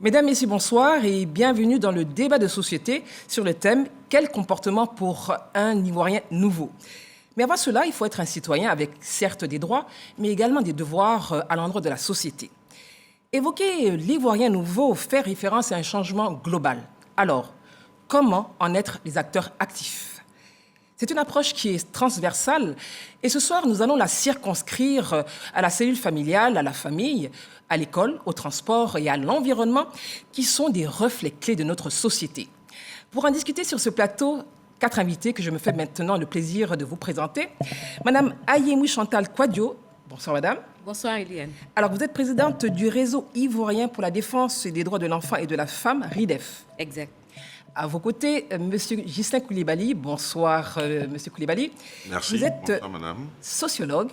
Mesdames, Messieurs, bonsoir et bienvenue dans le débat de société sur le thème « Quel comportement pour un Ivoirien nouveau ?» Mais avant cela, il faut être un citoyen avec certes des droits, mais également des devoirs à l'endroit de la société. Évoquer l'Ivoirien nouveau fait référence à un changement global. Alors, comment en être les acteurs actifs ? C'est une approche qui est transversale et ce soir, nous allons la circonscrire à la cellule familiale, à la famille, à l'école, au transport et à l'environnement qui sont des reflets clés de notre société. Pour en discuter sur ce plateau, 4 invités que je me fais maintenant le plaisir de vous présenter. Madame Ayemou Chantal Kouadio. Bonsoir, madame. Bonsoir, Eliane. Alors, vous êtes présidente du réseau ivoirien pour la défense des droits de l'enfant et de la femme, RIDEF. Exact. À vos côtés, Monsieur Ghislain Koulibaly. Bonsoir, Monsieur Koulibaly. Merci. Vous êtes bonsoir, madame. sociologue,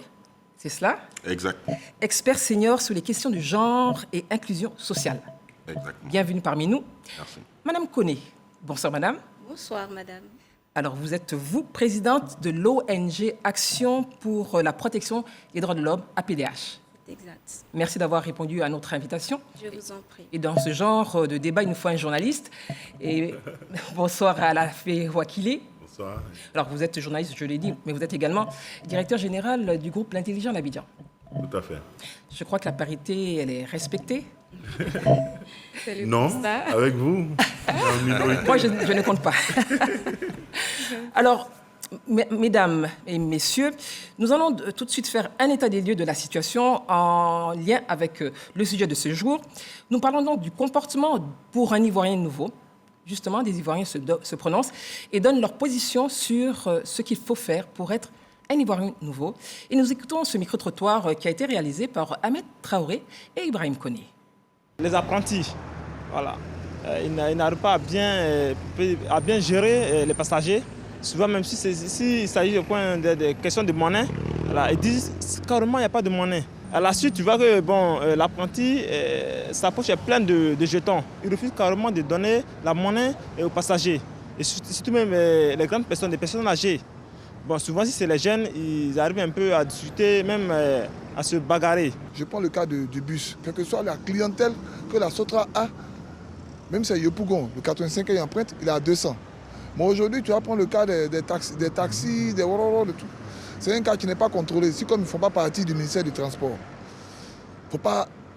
c'est cela? Exact. Expert senior sur les questions de genre et inclusion sociale. Exactement. Bienvenue parmi nous. Merci. Madame Koné. Bonsoir, madame. Bonsoir, madame. Alors, vous êtes, vous, présidente de l'ONG Action pour la protection des droits de l'homme, APDH. Exact. Merci d'avoir répondu à notre invitation. Je vous en prie. Et dans ce genre de débat, il nous faut un journaliste. Et bonsoir à la fée Wakili. Bonsoir. Alors, vous êtes journaliste, je l'ai dit, mais vous êtes également directeur général du groupe L'Intelligent d'Abidjan. Tout à fait. Je crois que la parité, elle est respectée. Non, avec vous. Moi, je ne compte pas. Alors, mesdames et messieurs, nous allons tout de suite faire un état des lieux de la situation en lien avec le sujet de ce jour. Nous parlons donc du comportement pour un Ivoirien nouveau. Justement, des Ivoiriens se prononcent et donnent leur position sur ce qu'il faut faire pour être un Ivoirien nouveau. Et nous écoutons ce micro-trottoir qui a été réalisé par Ahmed Traoré et Ibrahim Koné. Les apprentis, voilà. Ils n'arrivent pas à bien gérer les passagers. Souvent, même s'il s'agit de questions de monnaie, voilà, ils disent carrément qu'il n'y a pas de monnaie. À la suite, tu vois que l'apprenti, sa poche est pleine de jetons. Il refuse carrément de donner la monnaie aux passagers. Et surtout même les grandes personnes, les personnes âgées. Bon, souvent, si c'est les jeunes, ils arrivent un peu à discuter, même à se bagarrer. Je prends le cas du bus. Quelle que soit la clientèle que la Sotra a, même si c'est Yopougon, le 85 qui emprunte, il est à 200. Mais aujourd'hui, tu vas prendre le cas des taxis, des Wororo, de tout. C'est un cas qui n'est pas contrôlé. Si comme ils ne font pas partie du ministère du Transport, il ne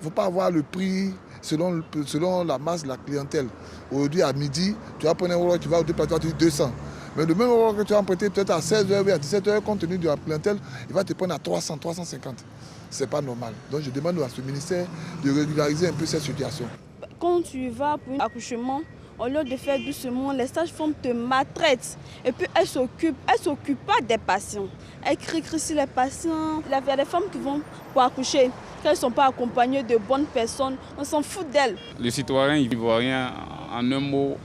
faut pas avoir le prix selon la masse de la clientèle. Aujourd'hui, à midi, tu vas prendre un Wororo, tu vas au déplacement, tu dis 200. Mais le même Wororo que tu vas emprunter peut-être à 16h ou à 17h, compte tenu de la clientèle, il va te prendre à 300, 350. Ce n'est pas normal. Donc je demande à ce ministère de régulariser un peu cette situation. Quand tu vas pour un accouchement, au lieu de faire doucement, les sages-femmes te maltraitent. Et puis elles s'occupent pas des patients. Elles crient sur les patients. Il y a des femmes qui vont pour accoucher. Quand elles ne sont pas accompagnées de bonnes personnes, on s'en fout d'elles. Le citoyen ivoirien, en un mot,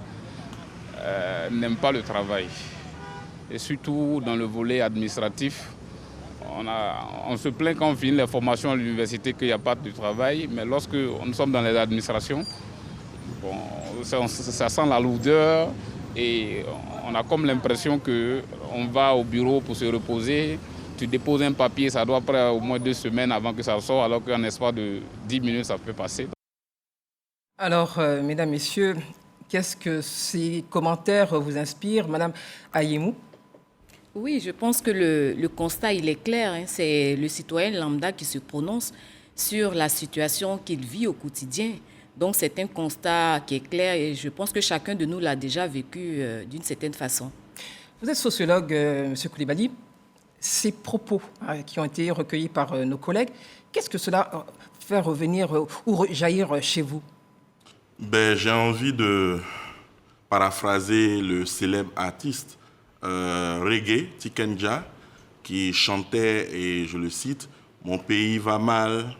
n'aime pas le travail. Et surtout dans le volet administratif. On se plaint quand on finit les formations à l'université qu'il n'y a pas de travail. Mais lorsque nous sommes dans les administrations, bon, ça sent la lourdeur et on a comme l'impression qu'on va au bureau pour se reposer. Tu déposes un papier, ça doit prendre au moins 2 semaines avant que ça sorte, alors qu'en espace de 10 minutes, ça peut passer. Alors, mesdames, messieurs, qu'est-ce que ces commentaires vous inspirent, Madame Ayemou? Oui, je pense que le constat, il est clair. Hein. C'est le citoyen lambda qui se prononce sur la situation qu'il vit au quotidien. Donc, c'est un constat qui est clair et je pense que chacun de nous l'a déjà vécu d'une certaine façon. Vous êtes sociologue, M. Koulibaly. Ces propos qui ont été recueillis par nos collègues, qu'est-ce que cela fait revenir ou jaillir chez vous? J'ai envie de paraphraser le célèbre artiste reggae, Tikenja, qui chantait, et je le cite, « Mon pays va mal,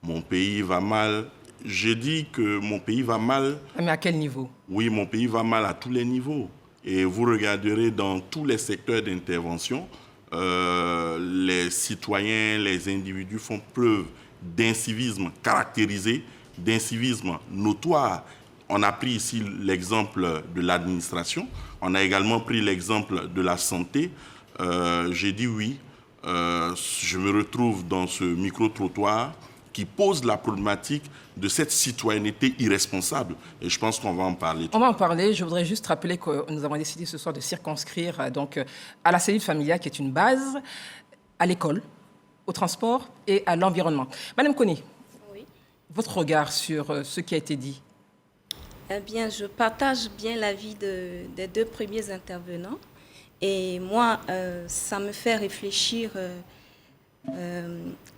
mon pays va mal ». J'ai dit que mon pays va mal. Mais à quel niveau? Oui, mon pays va mal à tous les niveaux. Et vous regarderez dans tous les secteurs d'intervention, les citoyens, les individus font preuve d'incivisme caractérisé, d'incivisme notoire. On a pris ici l'exemple de l'administration, on a également pris l'exemple de la santé. J'ai dit oui, je me retrouve dans ce micro-trottoir qui pose la problématique de cette citoyenneté irresponsable. Et je pense qu'on va en parler. On va en parler. Je voudrais juste rappeler que nous avons décidé ce soir de circonscrire donc, à la cellule familiale, qui est une base, à l'école, au transport et à l'environnement. Madame Koné, Oui. votre regard sur ce qui a été dit? Eh bien, je partage bien l'avis des deux premiers intervenants. Et moi, ça me fait réfléchir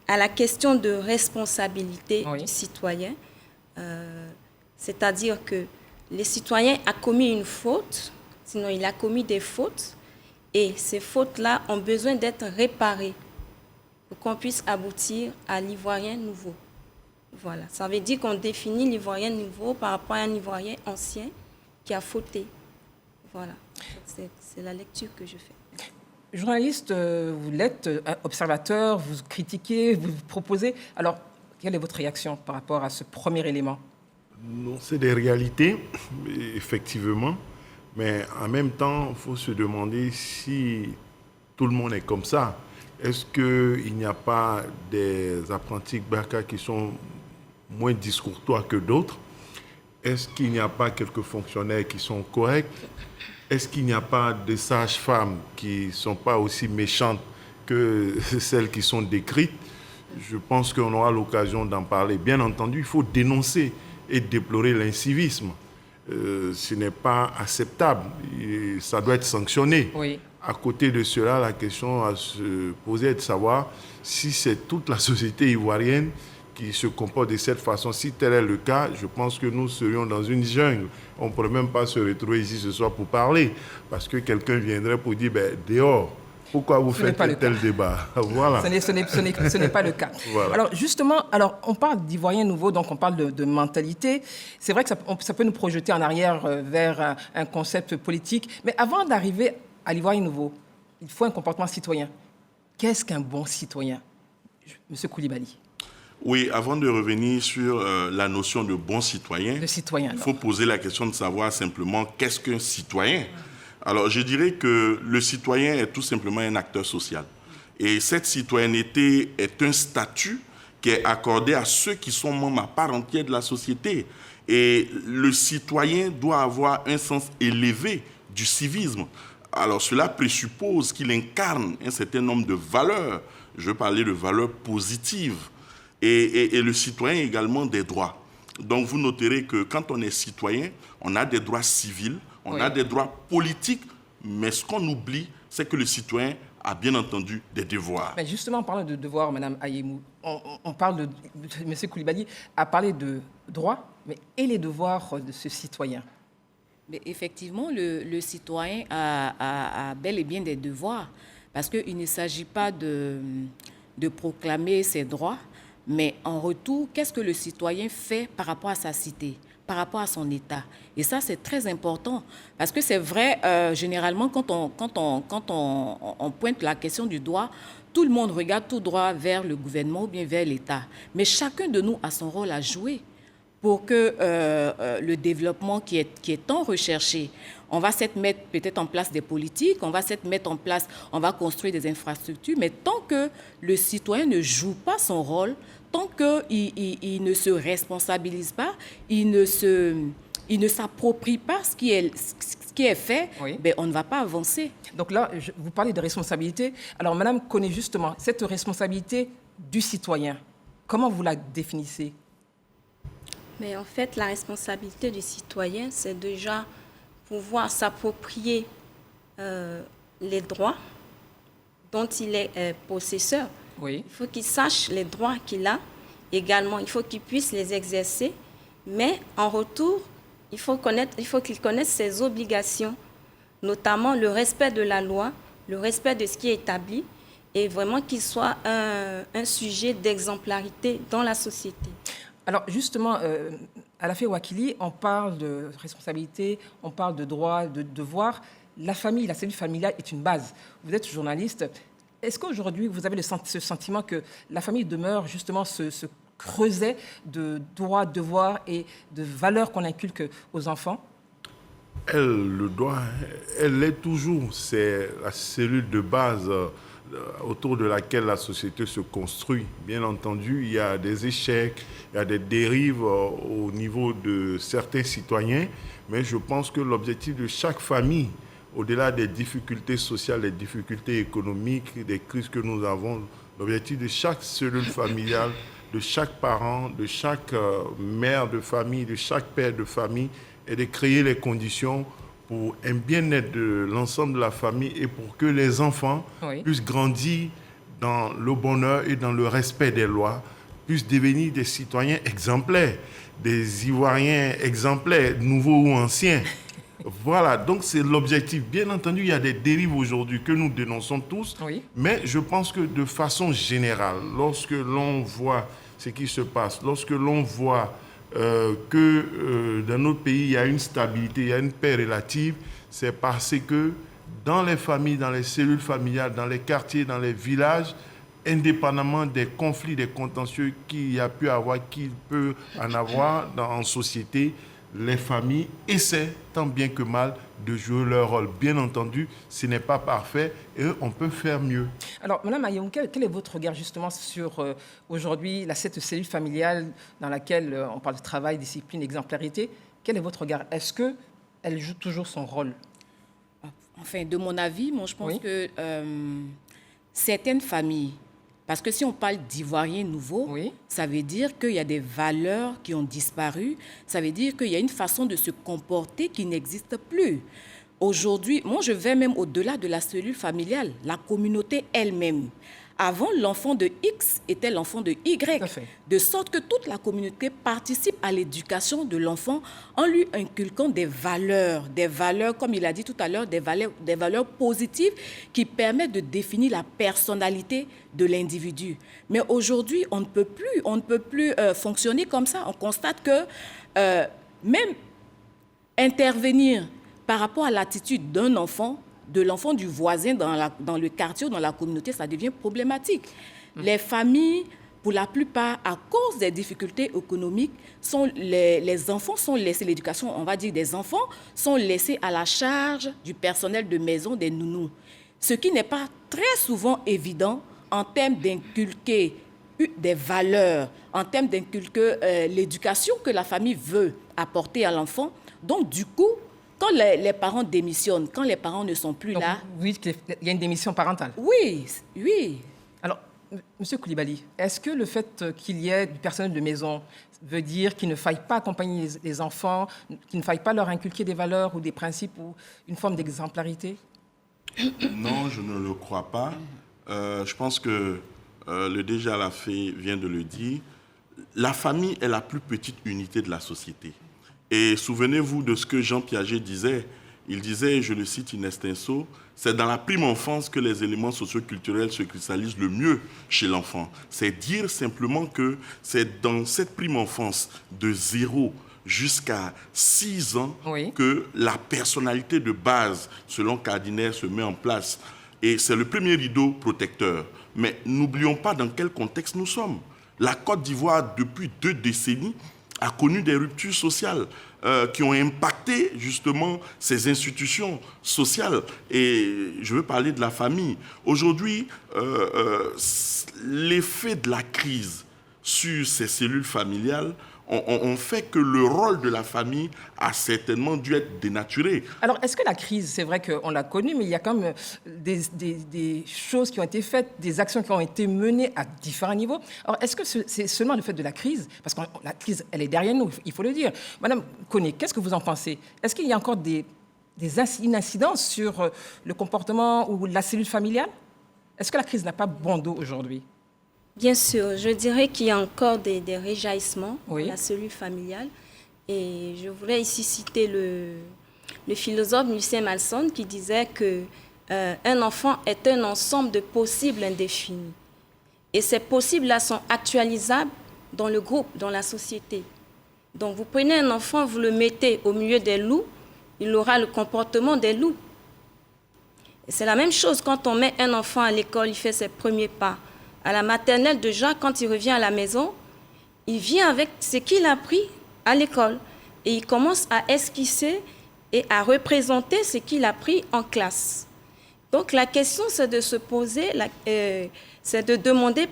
à la question de responsabilité Oui. du citoyen. C'est-à-dire que le citoyen a commis une faute, sinon il a commis des fautes, et ces fautes-là ont besoin d'être réparées pour qu'on puisse aboutir à l'Ivoirien nouveau. Voilà, ça veut dire qu'on définit l'Ivoirien nouveau par rapport à un Ivoirien ancien qui a fauté. Voilà, c'est la lecture que je fais. Journaliste, vous l'êtes, observateur, vous critiquez, vous proposez. Alors, quelle est votre réaction par rapport à ce premier élément? Non, c'est des réalités, effectivement. Mais en même temps, il faut se demander si tout le monde est comme ça. Est-ce qu'il n'y a pas des apprentis Gbaka qui sont moins discourtois que d'autres? Est-ce qu'il n'y a pas quelques fonctionnaires qui sont corrects? Est-ce qu'il n'y a pas de sages-femmes qui ne sont pas aussi méchantes que celles qui sont décrites? Je pense qu'on aura l'occasion d'en parler. Bien entendu, il faut dénoncer et déplorer l'incivisme. Ce n'est pas acceptable. Ça doit être sanctionné. Oui. À côté de cela, la question à se poser est de savoir si c'est toute la société ivoirienne qui se comporte de cette façon. Si tel est le cas, je pense que nous serions dans une jungle. On ne pourrait même pas se retrouver ici ce soir pour parler, parce que quelqu'un viendrait pour dire, dehors, pourquoi vous faites tel débat? Voilà. Ce n'est pas le cas. Voilà. Alors justement, on parle d'Ivoirien nouveau, donc on parle de mentalité. C'est vrai que ça peut nous projeter en arrière vers un concept politique. Mais avant d'arriver à l'Ivoirien nouveau, il faut un comportement citoyen. Qu'est-ce qu'un bon citoyen? Monsieur Koulibaly. Oui, avant de revenir sur la notion de bon citoyen, il faut poser la question de savoir simplement qu'est-ce qu'un citoyen. Alors, je dirais que le citoyen est tout simplement un acteur social. Et cette citoyenneté est un statut qui est accordé à ceux qui sont membres à part entière de la société. Et le citoyen doit avoir un sens élevé du civisme. Alors, cela présuppose qu'il incarne un certain nombre de valeurs. Je veux parler de valeurs positives. Et le citoyen a également des droits. Donc, vous noterez que quand on est citoyen, on a des droits civils, on a des droits politiques, mais ce qu'on oublie, c'est que le citoyen a bien entendu des devoirs. Mais justement, en parlant de devoirs, Mme Ayemou, on parle de... M. Koulibaly a parlé de droits, mais et les devoirs de ce citoyen? Mais effectivement, le citoyen a bel et bien des devoirs, parce qu'il ne s'agit pas de proclamer ses droits, mais en retour, qu'est-ce que le citoyen fait par rapport à sa cité, par rapport à son État? Et ça, c'est très important, parce que c'est vrai, généralement, quand on pointe la question du droit, tout le monde regarde tout droit vers le gouvernement ou bien vers l'État. Mais chacun de nous a son rôle à jouer pour que le développement qui est tant recherché, on va s'être mettre peut-être en place des politiques, on va s'être mettre en place, on va construire des infrastructures, mais tant que le citoyen ne joue pas son rôle, tant qu'il ne se responsabilise pas, il ne s'approprie pas ce qui est fait, oui. On ne va pas avancer. Donc là, vous parlez de responsabilité. Alors, Madame connaît justement cette responsabilité du citoyen. Comment vous la définissez? Mais en fait, la responsabilité du citoyen, c'est déjà pouvoir s'approprier les droits dont il est possesseur. Oui. Il faut qu'il sache les droits qu'il a. Également, il faut qu'il puisse les exercer. Mais en retour, il faut qu'il connaisse ses obligations, notamment le respect de la loi, le respect de ce qui est établi, et vraiment qu'il soit un sujet d'exemplarité dans la société. Alors justement, Alafé Ouakili, on parle de responsabilité, on parle de droits, de devoirs. La famille, la cellule familiale est une base. Vous êtes journaliste. Est-ce qu'aujourd'hui, vous avez ce sentiment que la famille demeure justement ce creuset de droits, devoirs et de valeurs qu'on inculque aux enfants? Elle l'est toujours. C'est la cellule de base autour de laquelle la société se construit. Bien entendu, il y a des échecs, il y a des dérives au niveau de certains citoyens, mais je pense que l'objectif de chaque famille, au-delà des difficultés sociales, des difficultés économiques, des crises que nous avons, l'objectif de chaque cellule familiale, de chaque parent, de chaque mère de famille, de chaque père de famille, est de créer les conditions pour un bien-être de l'ensemble de la famille et pour que les enfants puissent grandir dans le bonheur et dans le respect des lois, puissent devenir des citoyens exemplaires, des Ivoiriens exemplaires, nouveaux ou anciens. Voilà, donc c'est l'objectif. Bien entendu, il y a des dérives aujourd'hui que nous dénonçons tous, mais je pense que de façon générale, lorsque l'on voit ce qui se passe, lorsque l'on voit que dans notre pays, il y a une stabilité, il y a une paix relative, c'est parce que dans les familles, dans les cellules familiales, dans les quartiers, dans les villages, indépendamment des conflits, des contentieux qu'il y a pu avoir, qu'il peut en avoir en société, les familles essaient, tant bien que mal, de jouer leur rôle. Bien entendu, ce n'est pas parfait et on peut faire mieux. Alors, Mme Ayoum, quel est votre regard justement sur aujourd'hui cette cellule familiale dans laquelle on parle de travail, discipline, exemplarité? Quel est votre regard? Est-ce qu'elle joue toujours son rôle? Enfin, de mon avis, moi, je pense que certaines familles, parce que si on parle d'Ivoiriens nouveaux, ça veut dire qu'il y a des valeurs qui ont disparu, ça veut dire qu'il y a une façon de se comporter qui n'existe plus. Aujourd'hui, moi, je vais même au-delà de la cellule familiale, la communauté elle-même. Avant, l'enfant de X était l'enfant de Y, de sorte que toute la communauté participe à l'éducation de l'enfant en lui inculquant des valeurs, comme il a dit tout à l'heure, des valeurs positives qui permettent de définir la personnalité de l'individu. Mais aujourd'hui, on ne peut plus fonctionner comme ça. On constate que même intervenir par rapport à l'attitude d'un enfant, de l'enfant du voisin dans le quartier ou dans la communauté, ça devient problématique. Les familles, pour la plupart, à cause des difficultés économiques, les enfants sont laissés, l'éducation, on va dire, des enfants sont laissés à la charge du personnel de maison, des nounous. Ce qui n'est pas très souvent évident en termes d'inculquer des valeurs, en termes d'inculquer l'éducation que la famille veut apporter à l'enfant. Donc, du coup, quand les parents démissionnent, quand les parents ne sont plus là... Oui, il y a une démission parentale. Oui. Alors, M. Koulibaly, est-ce que le fait qu'il y ait du personnel de maison veut dire qu'il ne faille pas accompagner les enfants, qu'il ne faille pas leur inculquer des valeurs ou des principes ou une forme d'exemplarité? Non, je ne le crois pas. Je pense que le DG Alafé vient de le dire. La famille est la plus petite unité de la société. Et souvenez-vous de ce que Jean Piaget disait. Il disait, je le cite in extenso, c'est dans la prime enfance que les éléments socio-culturels se cristallisent le mieux chez l'enfant. C'est dire simplement que c'est dans cette prime enfance de 0 jusqu'à 6 ans que la personnalité de base, selon Cardinaire, se met en place. Et c'est le premier rideau protecteur. Mais n'oublions pas dans quel contexte nous sommes. La Côte d'Ivoire, depuis 2 décennies, a connu des ruptures sociales qui ont impacté justement ces institutions sociales. Et je veux parler de la famille. Aujourd'hui, l'effet de la crise sur ces cellules familiales ont fait que le rôle de la famille a certainement dû être dénaturé. Alors, est-ce que la crise, c'est vrai qu'on l'a connue, mais il y a quand même des choses qui ont été faites, des actions qui ont été menées à différents niveaux. Alors, est-ce que c'est seulement le fait de la crise? Parce que la crise, elle est derrière nous, il faut le dire. Madame Koné, qu'est-ce que vous en pensez? Est-ce qu'il y a encore une incidence sur le comportement ou la cellule familiale? Est-ce que la crise n'a pas bon dos aujourd'hui? Bien sûr, je dirais qu'il y a encore des réjaillissements dans la cellule familiale. Et je voudrais ici citer le philosophe Lucien Malson qui disait qu'un enfant est un ensemble de possibles indéfinis. Et ces possibles-là sont actualisables dans le groupe, dans la société. Donc vous prenez un enfant, vous le mettez au milieu des loups, il aura le comportement des loups. Et c'est la même chose quand on met un enfant à l'école, il fait ses premiers pas. À la maternelle, déjà, quand il revient à la maison, il vient avec ce qu'il a appris à l'école. Et il commence à esquisser et à représenter ce qu'il a appris en classe. Donc la question, c'est de se poser, c'est de demander,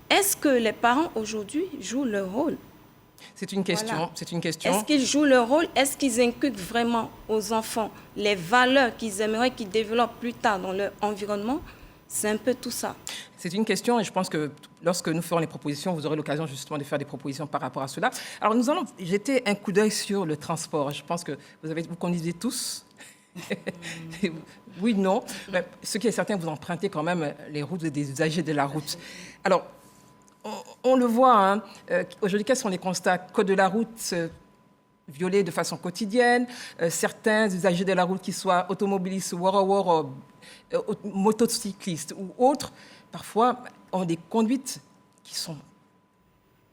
est-ce que les parents aujourd'hui jouent leur rôle? C'est une question. Voilà. C'est une question. Est-ce qu'ils jouent leur rôle? Est-ce qu'ils inculquent vraiment aux enfants les valeurs qu'ils aimeraient qu'ils développent plus tard dans leur environnement? C'est un peu tout ça. C'est une question et je pense que lorsque nous ferons les propositions, vous aurez l'occasion justement de faire des propositions par rapport à cela. Alors nous allons jeter un coup d'œil sur le transport. Je pense que vous conduisez tous. Oui, non. Mais ce qui est certain, vous empruntez quand même les routes des usagers de la route. Alors, on le voit, hein, aujourd'hui, quels sont les constats? Code de la route violé de façon quotidienne, certains usagers de la route, qu'ils soient automobilistes, motocyclistes ou autres, parfois ont des conduites qui sont...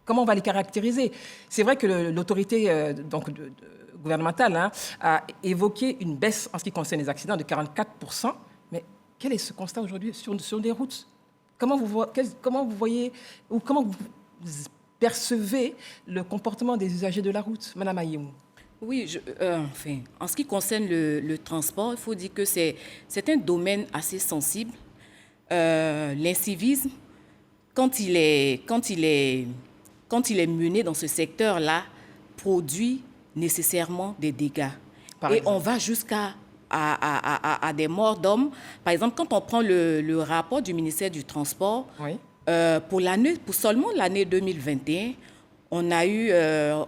Comment on va les caractériser? C'est vrai que l'autorité gouvernementale a évoqué une baisse en ce qui concerne les accidents de 44%, mais quel est ce constat aujourd'hui sur les routes? Comment vous voyez ou comment vous percevez le comportement des usagers de la route, Madame Ayemou? Oui, en ce qui concerne le transport, il faut dire que c'est un domaine assez sensible. L'incivisme, quand il est mené dans ce secteur-là, produit nécessairement des dégâts. On va jusqu'à des morts d'hommes. Par exemple, quand on prend le rapport du ministère du Transport, oui. Pour seulement l'année 2021, on a eu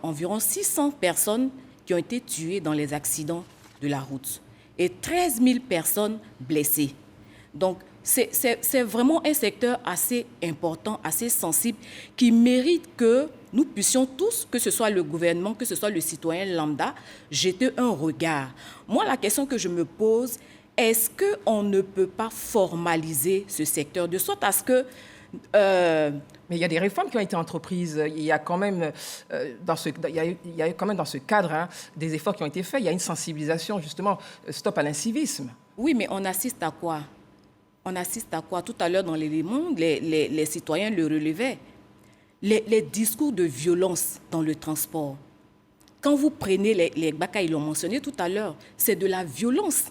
environ 600 personnes qui ont été tuées dans les accidents de la route et 13 000 personnes blessées. Donc, c'est vraiment un secteur assez important, assez sensible, qui mérite que nous puissions tous, que ce soit le gouvernement, que ce soit le citoyen lambda, jeter un regard. Moi, la question que je me pose, est-ce qu'on ne peut pas formaliser ce secteur de sorte à ce que... Mais il y a des réformes qui ont été entreprises. Il y a quand même, dans ce cadre, des efforts qui ont été faits. Il y a une sensibilisation, justement, stop à l'incivisme. Oui, mais on assiste à quoi? On assiste à quoi? Tout à l'heure, dans l'élément, les citoyens le relevaient. Les discours de violence dans le transport. Quand vous prenez les Baka, ils l'ont mentionné tout à l'heure, c'est de la violence.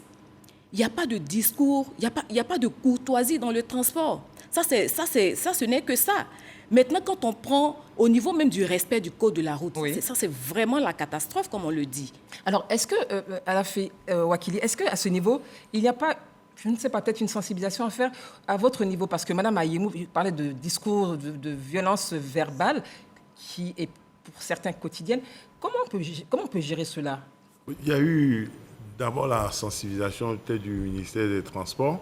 Il n'y a pas de discours, il n'y a pas de courtoisie dans le transport. Ça, ce n'est que ça. Maintenant, quand on prend au niveau même du respect du code de la route, oui. Ça, c'est vraiment la catastrophe, comme on le dit. Alors, est-ce que, Alafé Wakili, est-ce qu'à ce niveau, il n'y a pas, je ne sais pas, peut-être une sensibilisation à faire à votre niveau? Parce que Mme Ayemou parlait de discours de violence verbale qui est pour certains quotidienne. Comment on peut gérer cela? Il y a eu d'abord la sensibilisation peut-être du ministère des Transports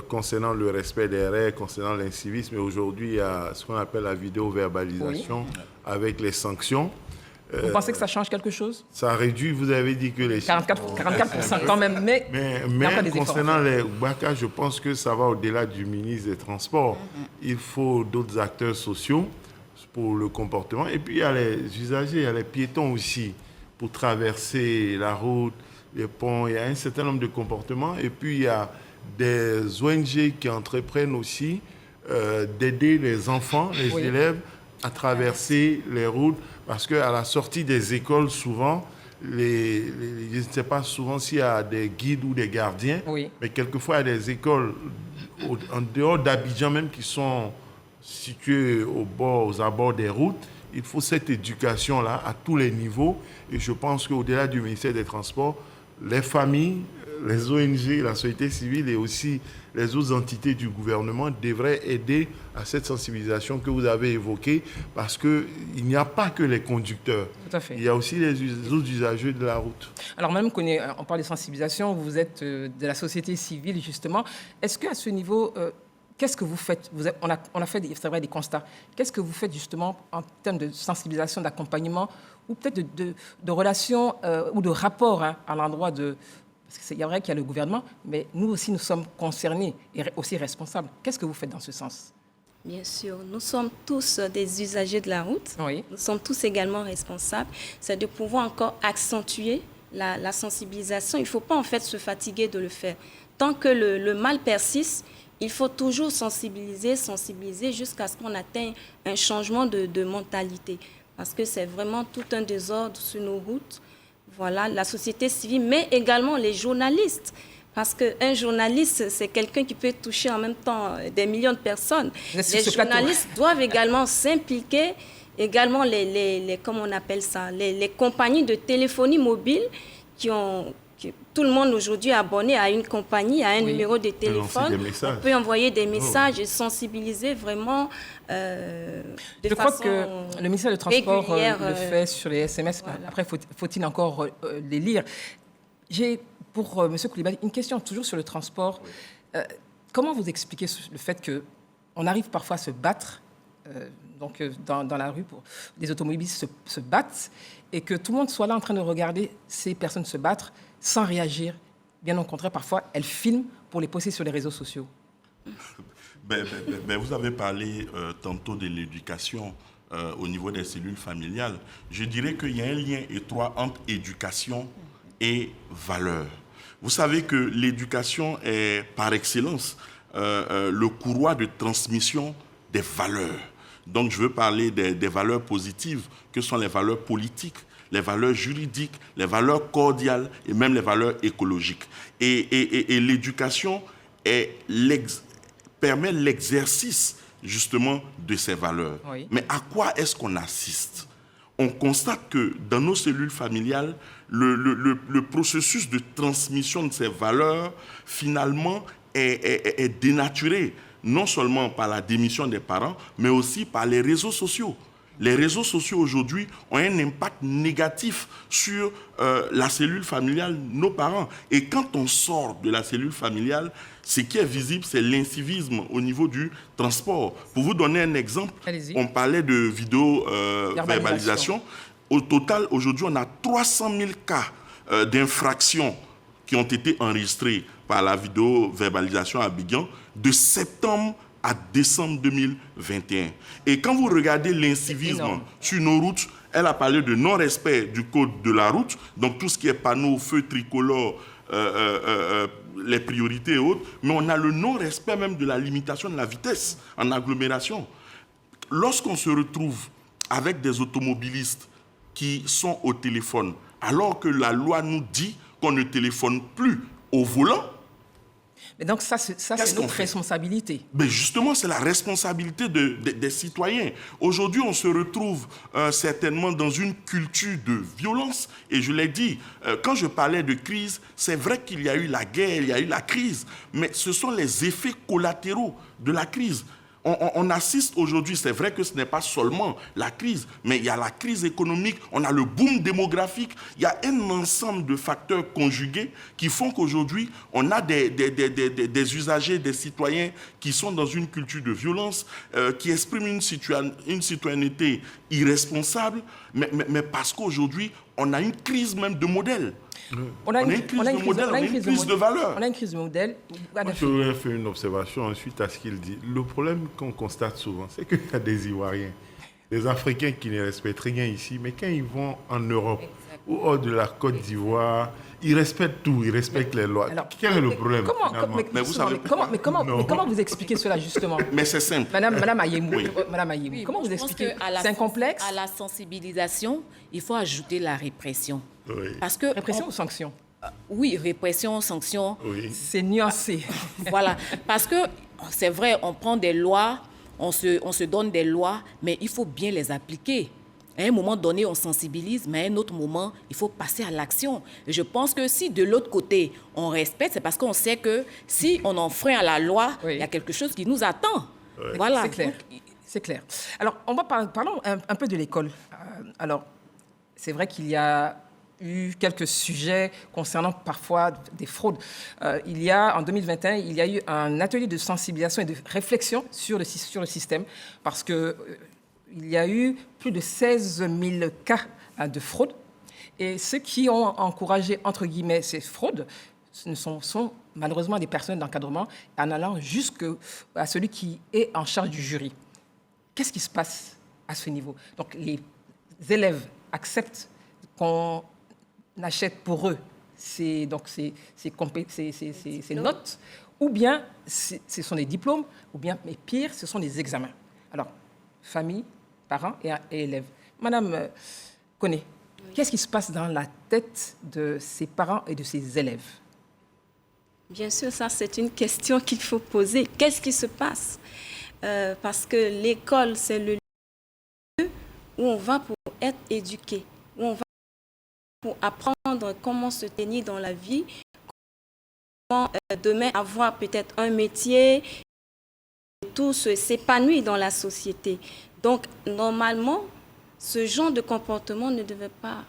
concernant le respect des règles, concernant l'incivisme. Et aujourd'hui, il y a ce qu'on appelle la vidéo-verbalisation avec les sanctions. Vous pensez que ça change quelque chose? Ça réduit, vous avez dit que les... 44% quand même, mais concernant les Baka, je pense que ça va au-delà du ministre des Transports. Il faut d'autres acteurs sociaux pour le comportement. Et puis, il y a les usagers, il y a les piétons aussi, pour traverser la route, les ponts. Il y a un certain nombre de comportements. Et puis, il y a des ONG qui entreprennent aussi d'aider les enfants, les élèves, à traverser les routes. Parce qu'à la sortie des écoles, souvent, je ne sais pas souvent s'il y a des guides ou des gardiens, mais quelquefois, il y a des écoles en dehors d'Abidjan même qui sont situées aux abords des routes. Il faut cette éducation-là à tous les niveaux. Et je pense qu'au-delà du ministère des Transports, les familles, les ONG, la société civile et aussi les autres entités du gouvernement devraient aider à cette sensibilisation que vous avez évoquée, parce qu'il n'y a pas que les conducteurs. Tout à fait. Il y a aussi les autres usagers de la route. Alors même qu'on parle de sensibilisation, vous êtes de la société civile justement. Est-ce qu'à ce niveau, qu'est-ce que vous faites? On a fait c'est vrai, des constats. Qu'est-ce que vous faites justement en termes de sensibilisation, d'accompagnement, ou peut-être de relations ou de rapports à l'endroit de... Parce qu'il y a vrai qu'il y a le gouvernement, mais nous aussi, nous sommes concernés et aussi responsables. Qu'est-ce que vous faites dans ce sens? Bien sûr, nous sommes tous des usagers de la route. Oui. Nous sommes tous également responsables. C'est de pouvoir encore accentuer la sensibilisation. Il ne faut pas en fait se fatiguer de le faire. Tant que le mal persiste, il faut toujours sensibiliser jusqu'à ce qu'on atteigne un changement de mentalité. Parce que c'est vraiment tout un désordre sur nos routes. Voilà, la société civile, mais également les journalistes. Parce qu'un journaliste, c'est quelqu'un qui peut toucher en même temps des millions de personnes. Les journalistes doivent également s'impliquer, également comment on appelle ça, les compagnies de téléphonie mobile tout le monde aujourd'hui est abonné à une compagnie, à un numéro de téléphone. On peut envoyer des messages et sensibiliser vraiment de Je façon crois que le ministère du Transport le fait sur les SMS. Voilà. Après, faut-il encore les lire? J'ai pour M. Coulibaly une question toujours sur le transport. Comment vous expliquez le fait qu'on arrive parfois à se battre dans la rue, les automobilistes se battent et que tout le monde soit là en train de regarder ces personnes se battre sans réagir? Bien au contraire, parfois, elles filment pour les poster sur les réseaux sociaux. Vous avez parlé tantôt de l'éducation au niveau des cellules familiales. Je dirais qu'il y a un lien étroit entre éducation et valeur. Vous savez que l'éducation est, par excellence, le courroie de transmission des valeurs. Donc, je veux parler des valeurs positives, que sont les valeurs politiques, les valeurs juridiques, les valeurs cordiales et même les valeurs écologiques. Et l'éducation permet l'exercice, justement, de ces valeurs. Oui. Mais à quoi est-ce qu'on assiste? On constate que dans nos cellules familiales, le processus de transmission de ces valeurs, finalement, est dénaturé, non seulement par la démission des parents, mais aussi par les réseaux sociaux. Les réseaux sociaux aujourd'hui ont un impact négatif sur la cellule familiale, nos parents. Et quand on sort de la cellule familiale, ce qui est visible, c'est l'incivisme au niveau du transport. Pour vous donner un exemple, on parlait de vidéo-verbalisation. Au total, aujourd'hui, on a 300 000 cas d'infractions qui ont été enregistrés par la vidéo-verbalisation à Abidjan de septembre à décembre 2021. Et quand vous regardez l'incivisme sur nos routes, elle a parlé de non-respect du code de la route, donc tout ce qui est panneaux, feux tricolores, les priorités et autres, mais on a le non-respect même de la limitation de la vitesse en agglomération. Lorsqu'on se retrouve avec des automobilistes qui sont au téléphone, alors que la loi nous dit qu'on ne téléphone plus au volant, mais donc ça c'est notre responsabilité. Mais justement, c'est la responsabilité des citoyens. Aujourd'hui, on se retrouve certainement dans une culture de violence. Et je l'ai dit, quand je parlais de crise, c'est vrai qu'il y a eu la guerre, il y a eu la crise, mais ce sont les effets collatéraux de la crise. On assiste aujourd'hui, c'est vrai que ce n'est pas seulement la crise, mais il y a la crise économique, on a le boom démographique, il y a un ensemble de facteurs conjugués qui font qu'aujourd'hui, on a des usagers, des citoyens qui sont dans une culture de violence, qui expriment une citoyenneté irresponsable, mais parce qu'aujourd'hui, on a une crise même de modèle. On a une crise de modèle, on a une crise de valeur. On a une crise de modèle. Moi, je voudrais faire une observation suite à ce qu'il dit. Le problème qu'on constate souvent, c'est qu'il y a des Ivoiriens, des Africains qui ne respectent rien ici, mais quand ils vont en Europe ou hors de la Côte d'Ivoire, ils respectent tout, ils respectent les lois. Alors, quel est le problème? Comment vous expliquez cela justement? Mais c'est simple. Madame Ayemou, oui, comment vous expliquez? C'est un complexe? À la sensibilisation, il faut ajouter la répression. Oui. Parce que répression ou sanction? Oui, répression, sanction. Oui. C'est nuancé. Voilà, parce que c'est vrai, on prend des lois, on se donne des lois, mais il faut bien les appliquer. À un moment donné, on sensibilise, mais à un autre moment, il faut passer à l'action. Et je pense que si de l'autre côté, on respecte, c'est parce qu'on sait que si on enfreint à la loi, il y a quelque chose qui nous attend. Oui. Voilà. C'est clair. C'est clair. Alors, parlons un peu de l'école. Alors, c'est vrai qu'il y a eu quelques sujets concernant parfois des fraudes. En 2021, il y a eu un atelier de sensibilisation et de réflexion sur le système, parce que il y a eu plus de 16 000 cas de fraude. Et ceux qui ont encouragé, entre guillemets, ces fraudes sont malheureusement des personnes d'encadrement, en allant jusqu'à celui qui est en charge du jury. Qu'est-ce qui se passe à ce niveau? Donc, les élèves acceptent qu'on achète pour eux ces notes, ou bien ce sont des diplômes, ou bien, mais pire, ce sont des examens. Alors, famille, parents et élèves. Madame Koné, qu'est-ce qui se passe dans la tête de ces parents et de ces élèves? Bien sûr, ça c'est une question qu'il faut poser. Qu'est-ce qui se passe? Parce que l'école, c'est le lieu où on va pour être éduqué, où on va pour apprendre comment se tenir dans la vie, comment demain avoir peut-être un métier, et tout s'épanouir dans la société. Donc, normalement, ce genre de comportement ne devait pas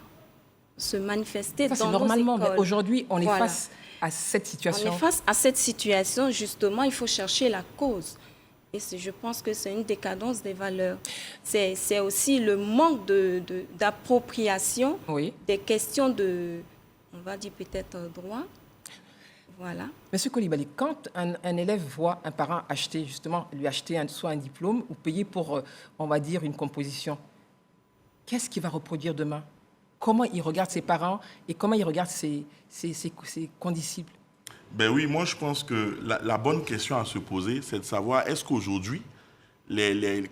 se manifester Ça, dans c'est nos normalement, écoles. mais aujourd'hui, on est Voilà. face à cette situation. On est face à cette situation, justement, il faut chercher la cause. Et je pense que c'est une décadence des valeurs. C'est aussi le manque d'appropriation des questions de, on va dire peut-être droit. Voilà. Monsieur Coulibaly, quand un élève voit un parent acheter, justement, lui acheter soit un diplôme ou payer pour, on va dire, une composition, qu'est-ce qu'il va reproduire demain? Comment il regarde ses parents et comment il regarde ses condisciples? Ben oui, moi je pense que la bonne question à se poser, c'est de savoir est-ce qu'aujourd'hui,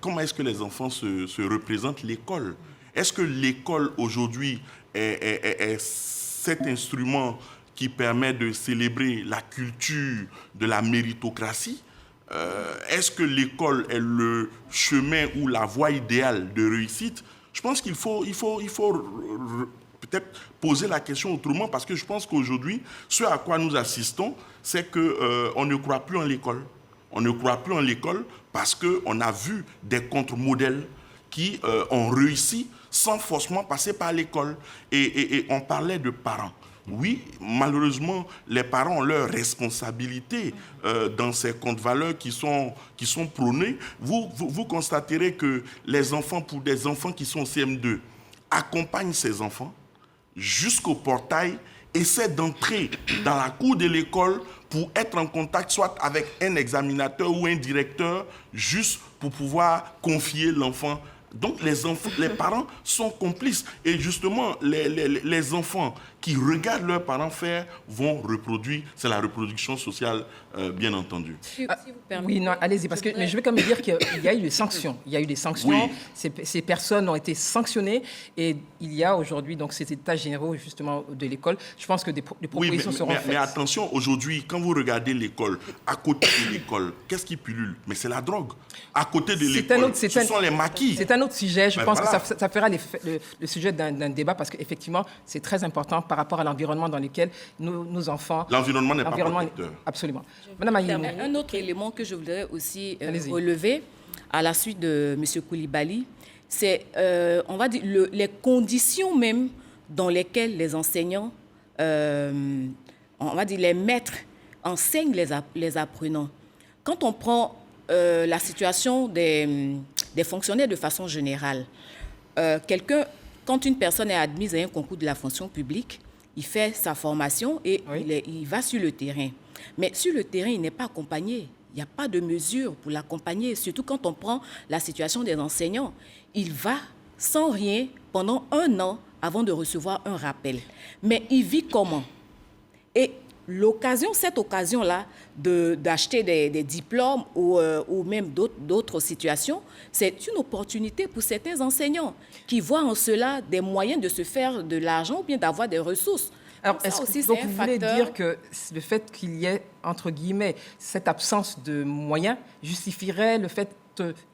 comment est-ce que les enfants se représentent l'école? Est-ce que l'école aujourd'hui est cet instrument qui permet de célébrer la culture de la méritocratie? Est-ce que l'école est le chemin ou la voie idéale de réussite? Je pense qu'il faut peut-être poser la question autrement, parce que je pense qu'aujourd'hui, ce à quoi nous assistons, c'est qu'on ne croit plus en l'école. On ne croit plus en l'école parce qu'on a vu des contre-modèles qui ont réussi sans forcément passer par l'école. Et on parlait de parents. Oui, malheureusement, les parents ont leurs responsabilités dans ces comptes-valeurs qui sont prônés. Vous constaterez que les enfants, pour des enfants qui sont CM2, accompagnent ces enfants jusqu'au portail, essaient d'entrer dans la cour de l'école pour être en contact soit avec un examinateur ou un directeur, juste pour pouvoir confier l'enfant. Donc les parents sont complices. Et justement, les enfants qui regardent leurs parents faire vont reproduire. C'est la reproduction sociale, bien entendu. Si vous permettez, oui, non, allez-y, parce que mais je vais quand même dire qu'il y a eu des sanctions. Il y a eu des sanctions. Oui. Ces personnes ont été sanctionnées. Et il y a aujourd'hui donc ces états généraux justement de l'école. Je pense que des propositions seront faites. Mais attention, aujourd'hui, quand vous regardez l'école, à côté de l'école, qu'est-ce qui pullule? Mais c'est la drogue. À côté de l'école, ce sont les maquis. C'est un autre sujet. Je pense voilà. que ça fera le sujet d'un débat, parce qu'effectivement, c'est très important par rapport à l'environnement dans lequel nos enfants... L'environnement n'est pas protecteur. Absolument. Madame Aïnou. Un autre élément que je voudrais aussi relever à la suite de M. Coulibaly, c'est, on va dire, les conditions même dans lesquelles les enseignants, on va dire les maîtres, enseignent les apprenants. Quand on prend la situation des fonctionnaires de façon générale, quand une personne est admise à un concours de la fonction publique, il fait sa formation et il va sur le terrain. Mais sur le terrain, il n'est pas accompagné. Il n'y a pas de mesure pour l'accompagner, surtout quand on prend la situation des enseignants. Il va sans rien pendant 1 an avant de recevoir un rappel. Mais il vit comment? Et cette occasion-là d'acheter des diplômes ou même d'autres situations, c'est une opportunité pour certains enseignants qui voient en cela des moyens de se faire de l'argent ou bien d'avoir des ressources. Alors, donc vous voulez dire que le fait qu'il y ait, entre guillemets, cette absence de moyens justifierait le fait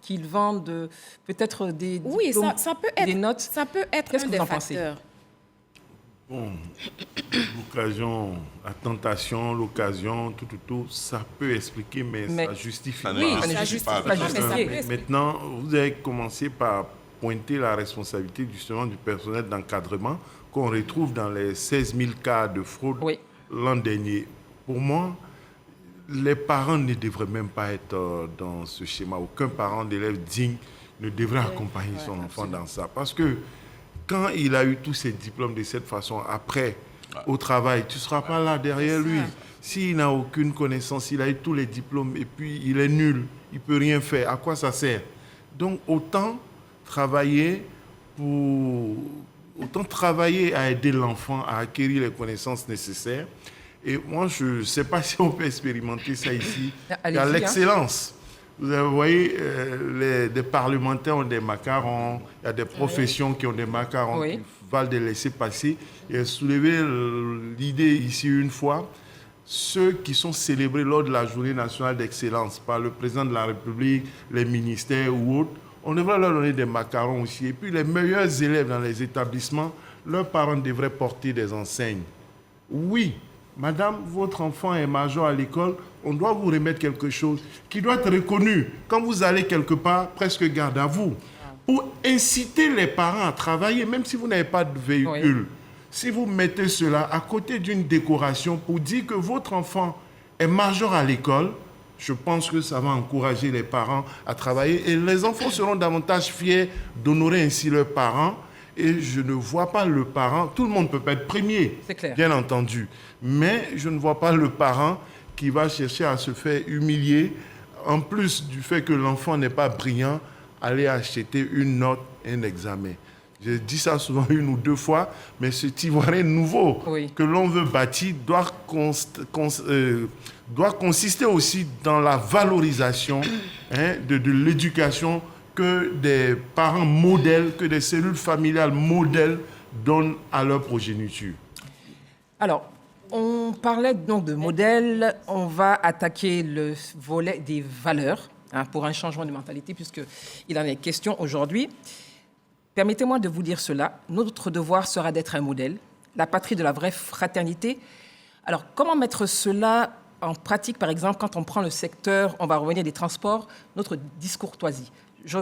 qu'ils vendent peut-être des diplômes, ça peut être, des notes? Ça peut être un des facteurs. Bon, l'occasion, la tentation, l'occasion, tout, ça peut expliquer, mais ça justifie pas. Ça justifie pas. Maintenant, vous avez commencé par pointer la responsabilité justement du personnel d'encadrement qu'on retrouve dans les 16 000 cas de fraude l'an dernier. Pour moi, les parents ne devraient même pas être dans ce schéma. Aucun parent d'élève digne ne devrait accompagner son enfant dans ça. Parce que quand il a eu tous ses diplômes de cette façon, après, au travail, tu ne seras pas là derrière lui. S'il n'a aucune connaissance, il a eu tous les diplômes et puis il est nul, il ne peut rien faire. À quoi ça sert? Donc, autant travailler à aider l'enfant à acquérir les connaissances nécessaires. Et moi, je ne sais pas si on peut expérimenter ça ici. Il y a l'excellence. Vous voyez, des parlementaires ont des macarons, il y a des professions qui ont des macarons, qui valent de laisser passer. Et soulever l'idée ici une fois, ceux qui sont célébrés lors de la journée nationale d'excellence par le président de la République, les ministères ou autres, on devrait leur donner des macarons aussi. Et puis les meilleurs élèves dans les établissements, leurs parents devraient porter des enseignes. Oui, madame, votre enfant est major à l'école, on doit vous remettre quelque chose qui doit être reconnu. Quand vous allez quelque part, presque garde à vous. Pour inciter les parents à travailler, même si vous n'avez pas de véhicule. Oui. Si vous mettez cela à côté d'une décoration pour dire que votre enfant est major à l'école, je pense que ça va encourager les parents à travailler et les enfants seront davantage fiers d'honorer ainsi leurs parents. Et je ne vois pas le parent, tout le monde peut pas être premier, bien entendu, mais je ne vois pas le parent qui va chercher à se faire humilier, en plus du fait que l'enfant n'est pas brillant, aller acheter une note, un examen. Je dis ça souvent 1 ou 2 fois, mais cet Ivoirien nouveau que l'on veut bâtir doit consister aussi dans la valorisation de l'éducation que des parents modèles, que des cellules familiales modèles donnent à leur progéniture. Alors, on parlait donc de modèles, on va attaquer le volet des valeurs pour un changement de mentalité, puisqu'il en est question aujourd'hui. Permettez-moi de vous dire cela. Notre devoir sera d'être un modèle, la patrie de la vraie fraternité. Alors, comment mettre cela en pratique, par exemple, quand on prend le secteur, on va revenir des transports, notre discourtoisie. Je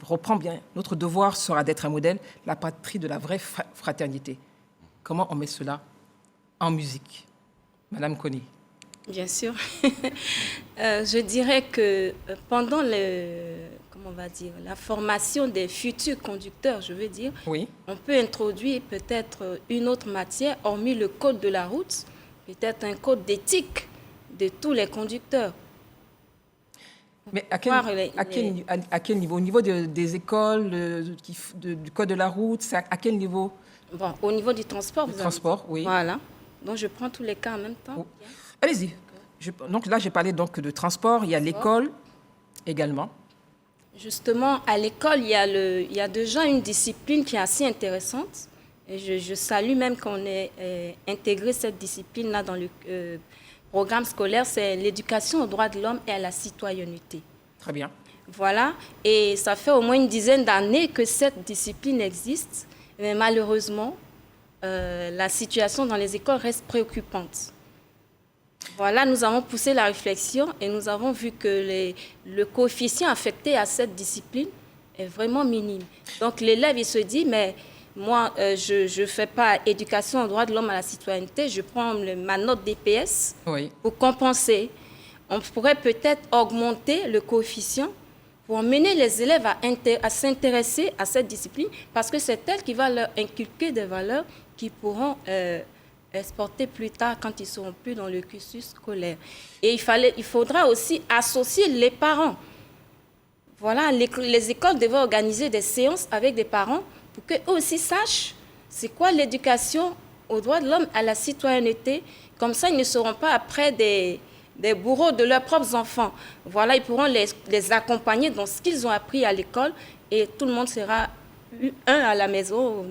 reprends bien. Notre devoir sera d'être un modèle, la patrie de la vraie fraternité. Comment on met cela en musique? Madame Kony. Bien sûr. Je dirais que pendant la formation des futurs conducteurs, on peut introduire peut-être une autre matière, hormis le code de la route, peut-être un code d'éthique de tous les conducteurs. Mais à quel niveau? Au niveau des écoles, du code de la route, c'est à quel niveau? Bon, au niveau du transport. Du transport, oui. Voilà. Donc, je prends tous les cas en même temps. Oh. Allez-y. Donc là, j'ai parlé donc de transport. Il y a l'école également. Justement, à l'école, il y a déjà une discipline qui est assez intéressante. Et je salue même qu'on ait intégré cette discipline-là dans le programme scolaire. C'est l'éducation aux droits de l'homme et à la citoyenneté. Très bien. Voilà. Et ça fait au moins une dizaine d'années que cette discipline existe. Mais malheureusement, la situation dans les écoles reste préoccupante. Voilà, nous avons poussé la réflexion et nous avons vu que le coefficient affecté à cette discipline est vraiment minime. Donc l'élève, il se dit, mais moi, je ne fais pas éducation aux droits de l'homme à la citoyenneté, je prends ma note DPS pour compenser. On pourrait peut-être augmenter le coefficient pour mener les élèves à s'intéresser à cette discipline parce que c'est elle qui va leur inculquer des valeurs qui pourront exporter plus tard quand ils seront plus dans le cursus scolaire. Et il faudra aussi associer les parents. Voilà, les écoles devaient organiser des séances avec des parents pour qu'eux aussi sachent c'est quoi l'éducation aux droits de l'homme à la citoyenneté. Comme ça, ils ne seront pas après des bourreaux de leurs propres enfants. Voilà, ils pourront les accompagner dans ce qu'ils ont appris à l'école et tout le monde sera à la maison,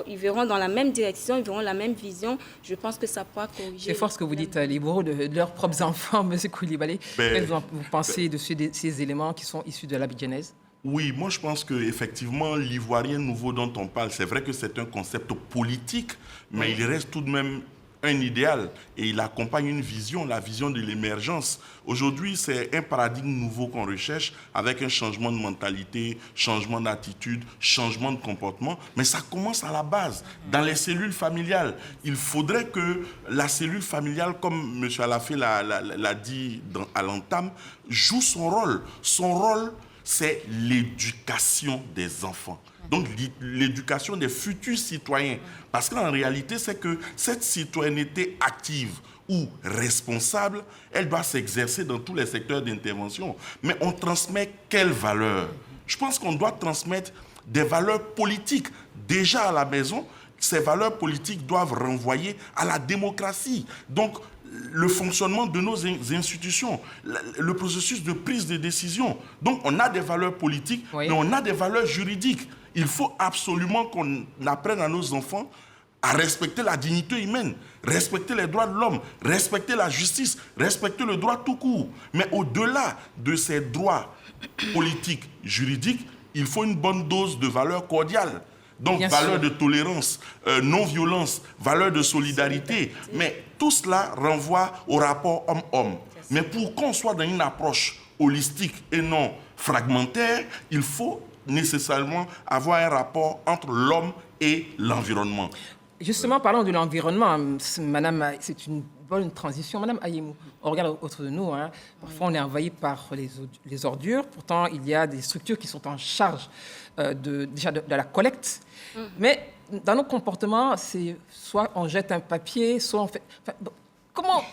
ils verront dans la même direction, ils verront la même vision. Je pense que ça pourra corriger. C'est fort ce que vous dites, les bourreaux de leurs propres enfants, M. Koulibaly. Qu'est-ce que vous pensez de ces éléments qui sont issus de l'abidjanaise? Oui, moi je pense qu'effectivement, l'Ivoirien nouveau dont on parle, c'est vrai que c'est un concept politique, mais il reste tout de même un idéal et il accompagne une vision, la vision de l'émergence. Aujourd'hui, c'est un paradigme nouveau qu'on recherche avec un changement de mentalité, changement d'attitude, changement de comportement. Mais ça commence à la base, dans les cellules familiales. Il faudrait que la cellule familiale, comme M. Alafé l'a dit à l'entame, joue son rôle. Son rôle, c'est l'éducation des enfants. Donc, l'éducation des futurs citoyens. Parce qu'en réalité, c'est que cette citoyenneté active ou responsable, elle doit s'exercer dans tous les secteurs d'intervention. Mais on transmet quelles valeurs? Je pense qu'on doit transmettre des valeurs politiques. Déjà à la maison, ces valeurs politiques doivent renvoyer à la démocratie. Donc, le fonctionnement de nos institutions, le processus de prise de décision. Donc, on a des valeurs politiques, mais on a des valeurs juridiques. Il faut absolument qu'on apprenne à nos enfants à respecter la dignité humaine, respecter les droits de l'homme, respecter la justice, respecter le droit tout court. Mais au-delà de ces droits politiques, juridiques, il faut une bonne dose de valeurs cordiales. Donc, Bien valeur sûr. de tolérance, non-violence, valeur de solidarité. Mais tout cela renvoie au rapport homme-homme. Mais pour qu'on soit dans une approche holistique et non fragmentaire, il faut nécessairement avoir un rapport entre l'homme et l'environnement. Justement, parlant de l'environnement, madame, c'est une bonne transition. Madame Ayemou, on regarde autour de nous, hein, parfois on est envahi par les ordures, pourtant il y a des structures qui sont en charge déjà de la collecte. Mais dans nos comportements, c'est soit on jette un papier, soit on fait... Enfin, comment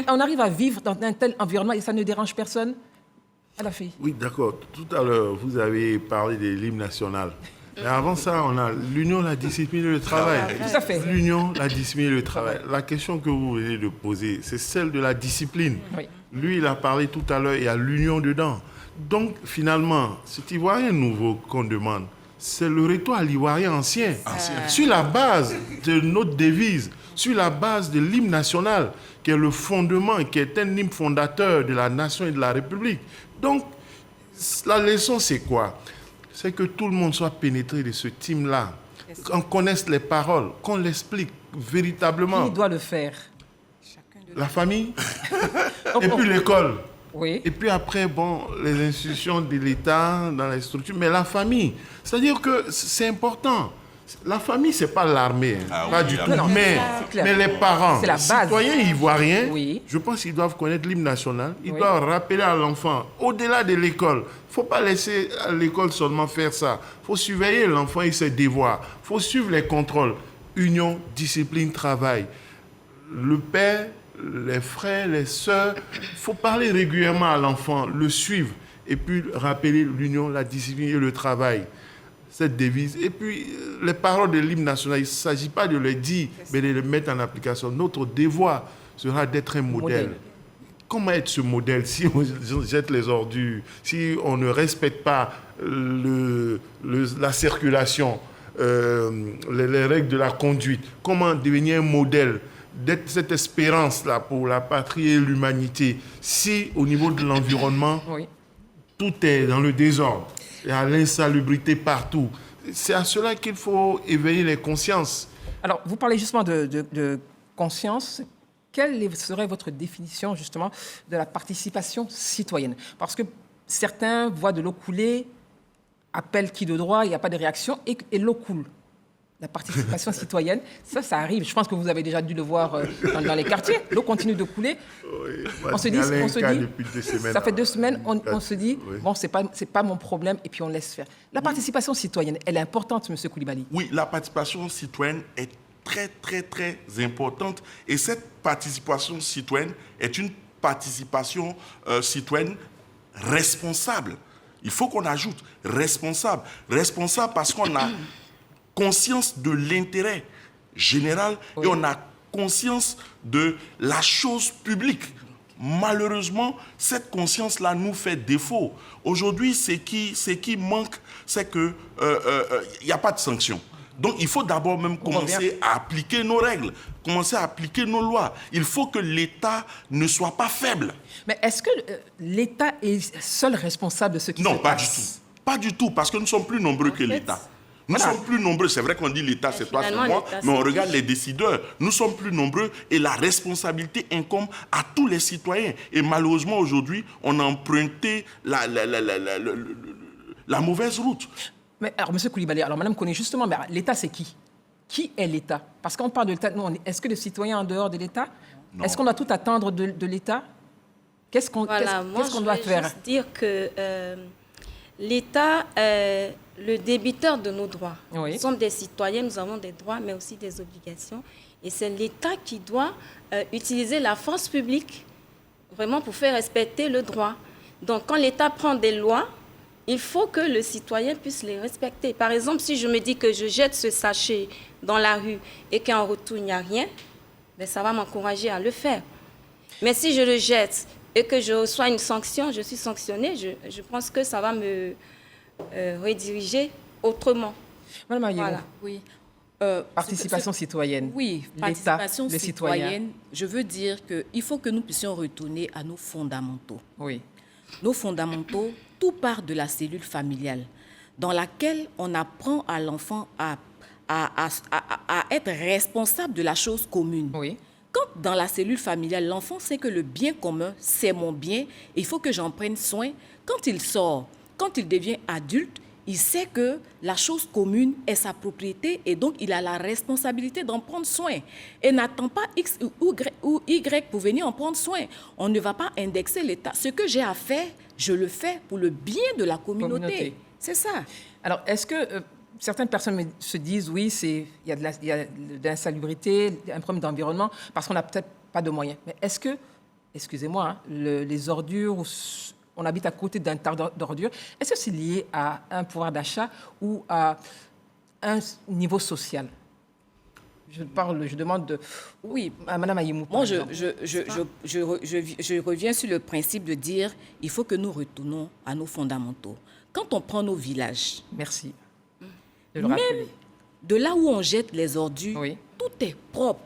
on arrive à vivre dans un tel environnement et ça ne dérange personne? À la fille. Oui, d'accord. Tout à l'heure, vous avez parlé de l'hymne national. Mais avant ça, on a l'union, la discipline et le travail. Tout à fait. L'union, la discipline et le travail. La question que vous venez de poser, c'est celle de la discipline. Oui. Lui, il a parlé tout à l'heure, il y a l'union dedans. Donc, finalement, cet Ivoirien nouveau qu'on demande, c'est le retour à l'Ivoirien ancien. Sur la base de notre devise, sur la base de l'hymne national, qui est le fondement, qui est un hymne fondateur de la nation et de la République. Donc, la leçon, c'est quoi? C'est que tout le monde soit pénétré de ce hymne-là, qu'on connaisse les paroles, qu'on l'explique véritablement. Qui doit le faire? La famille, et puis l'école. Oui. Et puis après, bon, les institutions de l'État, dans les structures, mais la famille. C'est-à-dire que c'est important. La famille, ce n'est pas l'armée, pas du tout. Non, Mais les parents, c'est la les base. citoyens ivoiriens, Oui. je pense qu'ils doivent connaître l'hymne national. Ils Oui. doivent rappeler à l'enfant, au-delà de l'école, il ne faut pas laisser à l'école seulement faire ça. Il faut surveiller l'enfant et ses devoirs. Il faut suivre les contrôles. Union, discipline, travail. Le père, les frères, les sœurs, il faut parler régulièrement à l'enfant, le suivre et puis rappeler l'union, la discipline et le travail. Cette devise. Et puis, les paroles de l'hymne national, il ne s'agit pas de les dire, mais de les mettre en application. Notre devoir sera d'être un modèle. Comment être ce modèle si on jette les ordures, si on ne respecte pas la circulation, les règles de la conduite? Comment devenir un modèle, d'être cette espérance-là pour la patrie et l'humanité, si au niveau de l'environnement, Oui. tout est dans le désordre? Il y a l'insalubrité partout. C'est à cela qu'il faut éveiller les consciences. Alors, vous parlez justement de conscience. Quelle serait votre définition, justement, de la participation citoyenne? Parce que certains voient de l'eau couler, appellent qui de droit, il n'y a pas de réaction, et l'eau coule. La participation citoyenne, ça arrive. Je pense que vous avez déjà dû le voir dans les quartiers. L'eau continue de couler. Oui, On se dit, depuis 2 semaines. ça fait 2 semaines, on se dit, oui. bon, c'est pas mon problème, et puis on laisse faire. La participation citoyenne, elle est importante, M. Koulibaly. Oui, la participation citoyenne est très, très, très importante. Et cette participation citoyenne est une participation citoyenne responsable. Il faut qu'on ajoute responsable. Responsable parce qu'on a conscience de l'intérêt général et on a conscience de la chose publique. Malheureusement, cette conscience-là nous fait défaut. Aujourd'hui, ce qui manque, c'est qu'il n'y a pas de sanction. Donc, il faut d'abord même commencer à appliquer nos règles, commencer à appliquer nos lois. Il faut que l'État ne soit pas faible. Mais est-ce que l'État est seul responsable de ce qui se passe? Non, pas du tout. Pas du tout, parce que nous sommes plus nombreux que l'État. Nous sommes plus nombreux. C'est vrai qu'on dit l'État, c'est toi, c'est moi, mais on regarde les décideurs. Nous sommes plus nombreux et la responsabilité incombe à tous les citoyens. Et malheureusement, aujourd'hui, on a emprunté la mauvaise route. Mais alors, M. Koulibaly, alors Madame connaît justement, mais l'État, c'est qui? Qui est l'État? Parce qu'on parle de l'État, est-ce que les citoyens en dehors de l'État? Est-ce qu'on doit tout attendre de l'État? Qu'est-ce qu'on doit faire? Juste dire que l'État est le débiteur de nos droits. Oui. Nous sommes des citoyens, nous avons des droits, mais aussi des obligations. Et c'est l'État qui doit utiliser la force publique vraiment pour faire respecter le droit. Donc, quand l'État prend des lois, il faut que le citoyen puisse les respecter. Par exemple, si je me dis que je jette ce sachet dans la rue et qu'en retour, il n'y a rien, ben, ça va m'encourager à le faire. Mais si je le jette et que je reçois une sanction, je suis sanctionnée, je pense que ça va me rediriger autrement. Madame Ayemou. Voilà. Oui. Participation citoyenne. Oui, L'État, participation les citoyens. citoyenne. Je veux dire qu'il faut que nous puissions retourner à nos fondamentaux. Oui. Nos fondamentaux, tout part de la cellule familiale, dans laquelle on apprend à l'enfant à être responsable de la chose commune. Oui. Quand dans la cellule familiale, l'enfant sait que le bien commun, c'est mon bien, il faut que j'en prenne soin. Quand il sort, quand il devient adulte, il sait que la chose commune est sa propriété et donc il a la responsabilité d'en prendre soin. Et n'attend pas X ou Y pour venir en prendre soin. On ne va pas indexer l'État. Ce que j'ai à faire, je le fais pour le bien de la communauté. C'est ça. Alors, est-ce que certaines personnes se disent, oui, il y a de l'insalubrité, un problème d'environnement, parce qu'on n'a peut-être pas de moyens. Mais est-ce que, excusez-moi, hein, les ordures, on habite à côté d'un tas d'ordures, est-ce que c'est lié à un pouvoir d'achat ou à un niveau social? Je demande à Mme Ayemou. Moi, je reviens sur le principe de dire il faut que nous retournons à nos fondamentaux. Quand on prend nos villages, merci de le rappeler. Même de là où on jette les ordures, Oui. tout est propre.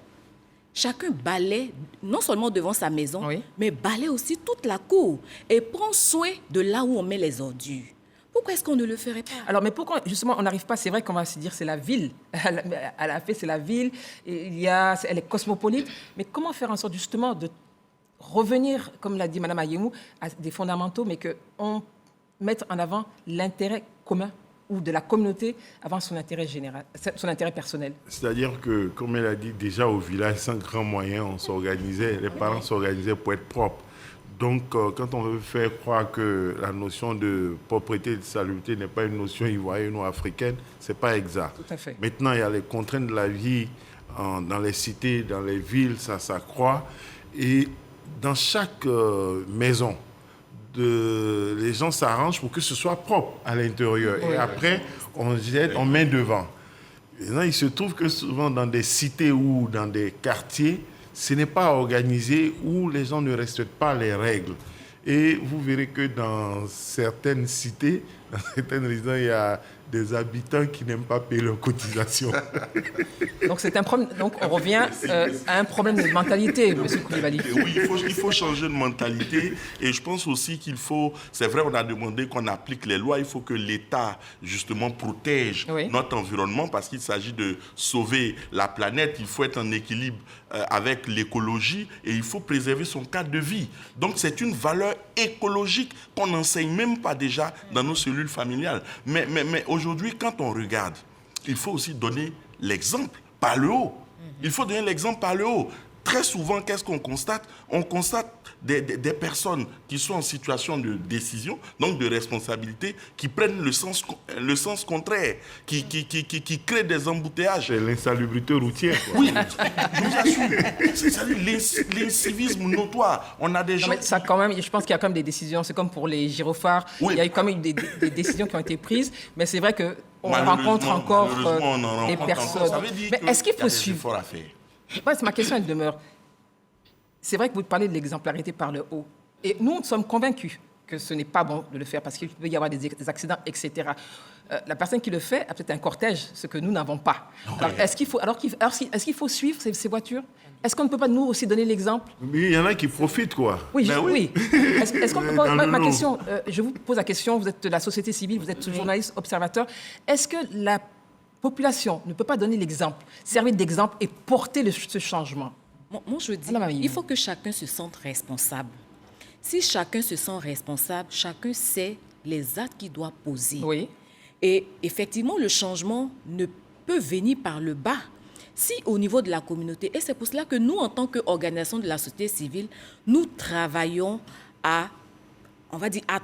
Chacun balaie, non seulement devant sa maison, Oui. mais balaie aussi toute la cour et prend soin de là où on met les ordures. Pourquoi est-ce qu'on ne le ferait pas? Alors, mais pourquoi, justement, on n'arrive pas? C'est vrai qu'on va se dire c'est la ville. Elle a fait, c'est la ville. Et elle est cosmopolite. Mais comment faire en sorte, justement, de revenir, comme l'a dit Mme Ayemou, à des fondamentaux, mais qu'on mette en avant l'intérêt commun ou de la communauté avant son intérêt général, son intérêt personnel? C'est-à-dire que, comme elle a dit, déjà au village, sans grands moyens, on s'organisait, les parents s'organisaient pour être propres. Donc, quand on veut faire croire que la notion de propriété et de salubrité n'est pas une notion ivoirienne ou africaine, ce n'est pas exact. Tout à fait. Maintenant, il y a les contraintes de la vie dans les cités, dans les villes, ça s'accroît. Et dans chaque maison, les gens s'arrangent pour que ce soit propre à l'intérieur. Et après, on jette, on met devant. Et là, il se trouve que souvent dans des cités ou dans des quartiers, ce n'est pas organisé, où les gens ne respectent pas les règles. Et vous verrez que dans certaines cités, dans certaines régions, il y a des habitants qui n'aiment pas payer leurs cotisations. Donc, c'est un problème. Donc, on revient à un problème de mentalité, M. Koulibaly. Oui, il faut changer de mentalité. Et je pense aussi qu'il faut... C'est vrai, on a demandé qu'on applique les lois. Il faut que l'État, justement, protège notre environnement parce qu'il s'agit de sauver la planète. Il faut être en équilibre avec l'écologie et il faut préserver son cadre de vie. Donc, c'est une valeur écologique qu'on n'enseigne même pas déjà dans nos cellules familiales. Mais aujourd'hui, quand on regarde, il faut aussi donner l'exemple par le haut. Il faut donner l'exemple par le haut. Très souvent, qu'est-ce qu'on constate? On constate des personnes qui sont en situation de décision, donc de responsabilité, qui prennent le sens contraire, qui créent des embouteillages. C'est l'insalubrité routière, quoi. Oui, je vous assure. C'est l'incivisme notoire. On a des gens... Non, mais ça, quand même, je pense qu'il y a quand même des décisions. C'est comme pour les gyrophares. Oui. Il y a eu quand même des décisions qui ont été prises. Mais c'est vrai qu'on rencontre encore des personnes. Mais est-ce qu'il faut suivre? Ouais, ma question, elle demeure. C'est vrai que vous parlez de l'exemplarité par le haut. Et nous sommes convaincus que ce n'est pas bon de le faire parce qu'il peut y avoir des accidents, etc. La personne qui le fait a peut-être un cortège, ce que nous n'avons pas. Alors, est-ce qu'il faut suivre ces voitures? Est-ce qu'on ne peut pas, nous aussi, donner l'exemple? Mais il y en a qui profitent, quoi. Oui, oui. Est-ce qu'on peut pas... Ma question, je vous pose la question, vous êtes de la société civile, vous êtes journaliste, observateur. Est-ce que la population ne peut pas donner l'exemple, servir d'exemple et porter ce changement? Moi, je dis, il faut que chacun se sente responsable. Si chacun se sent responsable, chacun sait les actes qu'il doit poser. Oui. Et effectivement, le changement ne peut venir par le bas. Si au niveau de la communauté, et c'est pour cela que nous, en tant qu'organisation de la société civile, nous travaillons à